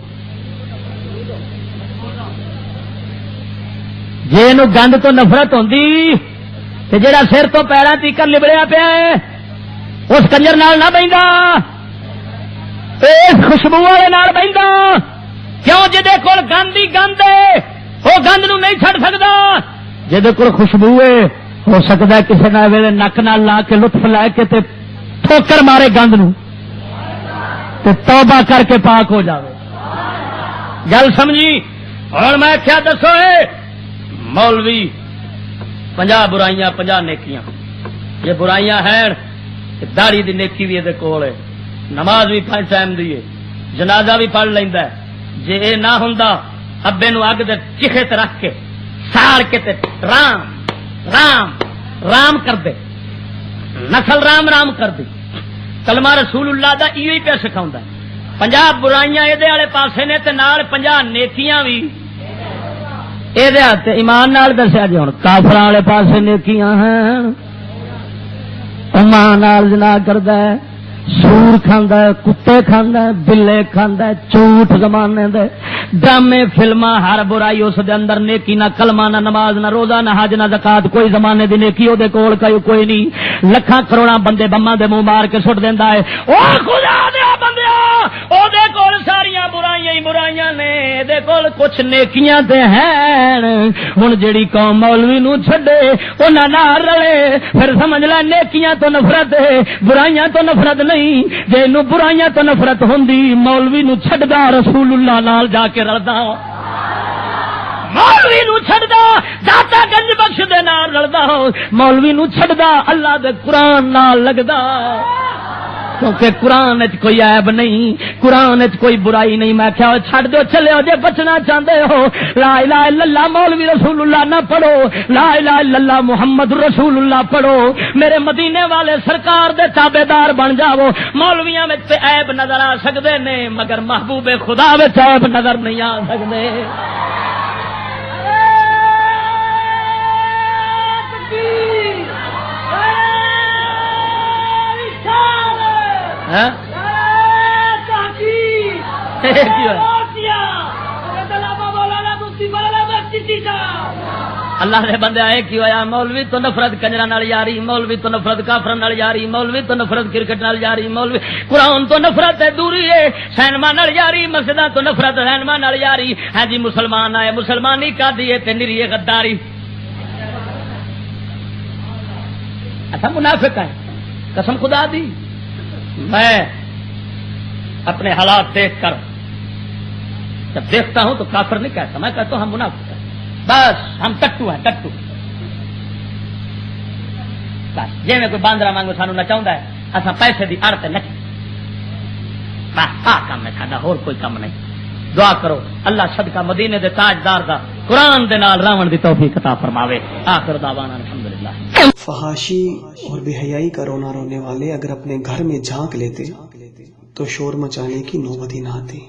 جے نو گند تو نفرت ہوندی تے جڑا سر تو پیراں تیکر لبڑیا پیا ہے اس کنجر نال نہ بیندا اس خوشبو والے نال بیندا کیوں جے کول گند ہی گند ہے وہ گند نو نہیں چھڈ سکدا جے کول خوشبو ہے ہو سکتا ہے کسی نہ ویلے نک نال لا کے لطف لے کے تے ٹھوکر مارے گند نو تے توبہ کر کے پاک ہو جاوے گل سمجھی اور میں کیا دسو مولوی 50 برائیاں 50 نیکیاں یہ برائیاں ہیں داڑھی دی نیکی بھی یہ کول ہے نماز بھی 5 ٹائم دی ہے جنازہ بھی پڑھ لیندا ہے جے اے نہ ہوندا ابے نو اگ دے چیخے تے رکھ کے ساڑ کے تے رام رام رام کر دے نسل رام رام کر دی کلمہ رسول اللہ دا ایو ہی پہ سکھاوندا ہے 50 برائیاں اے دے والے پاسے نے تے نال 50 نیکیاں بھی اے دے ہاتھ ایمان نال دسیا جی ہن کافراں والے پاسے نیکیاں ہیں ماں نال زنا کردا ہے سور کھاندا ہے کتے کھاندا ہے بلے کھاندا ہے جھوٹ زمانے دے ڈرامے فلما ہر برائی اس دے اندر، نیکی نہ کلمہ نہ نماز نہ روزہ نہ حج نہ زکات، کوئی زمانے دی نیکی او دے کول کوئی نہیں. لکھاں کروڑاں بندے بماں دے منہ مار کے سٹ دیندا ہے. او خدا دے بندیا او دے کول ساریاں برائیاں ہی برائیاں نے، دے کول کچھ نیکیاں تے ہیں. ہن جیڑی قوم مولوی نو چھڈے انہاں نال رلے پھر سمجھ لے نیکیاں تو نفرت ہے، برائیاں تو نفرت نہیں. جے نو برائیاں تو نفرت ہوندی مولوی نو چھڈدا رسول اللہ نال جا کے رلدا، مولوی نو چھڈدا داتا گنج بخش دے نال رلدا، مولوی نو چھڈدا اللہ دے قرآن نال لگدا. کیونکہ قرآن وچ کوئی عیب نہیں، قرآن وچ کوئی برائی نہیں. میں کہیا چھڈ دو چلے ہو جے بچنا چاہندے ہو. لا الہ الا اللہ مولوی رسول اللہ نہ پڑھو، لا الہ الا اللہ محمد رسول اللہ پڑھو. میرے مدینے والے سرکار دے تابعدار بن جاؤ. مولویاں وچ تے عیب نظر آ سکدے نے مگر محبوب خدا وچ عیب نظر نہیں آ سکدے. اللہ دے بندے آئے کی ہویا؟ مولوی تو نفرت کنجراں نال یاری، مولوی تو نفرت کافراں نال یاری، مولوی تو نفرت کرکٹ نال یاری، مولوی قرآن تو نفرت ہے دوری ہے، سینما نال یاری، مسجداں تو نفرت سینما نال یاری. ہاں جی مسلمان آئے مسلمانی کا دیے تے نری غداری. اچھا منافق ہے قسم خدا دی. میں اپنے حالات دیکھ کر جب دیکھتا ہوں تو کافر نہیں کہتا، میں کہتا ہوں ہم منافق ہیں، بس ہم ٹٹو ہیں ٹٹو. بس جی میں کوئی باندرا مانگو سانو نچاؤں ہے اصا پیسے دی اڑ تے نچ، بس آ کام ہے ساڈا، ہور کوئی کام نہیں. دعا کرو اللہ صدقہ مدینے دے تاجدار دا قرآن دے نال راون دی توفیق عطا فرماوے. آخر دعوانا الحمدللہ. فحاشی اور بے حیائی کا رونا رونے والے اگر اپنے گھر میں جھانک لیتے تو شور مچانے کی نوبت ہی نہ آتی.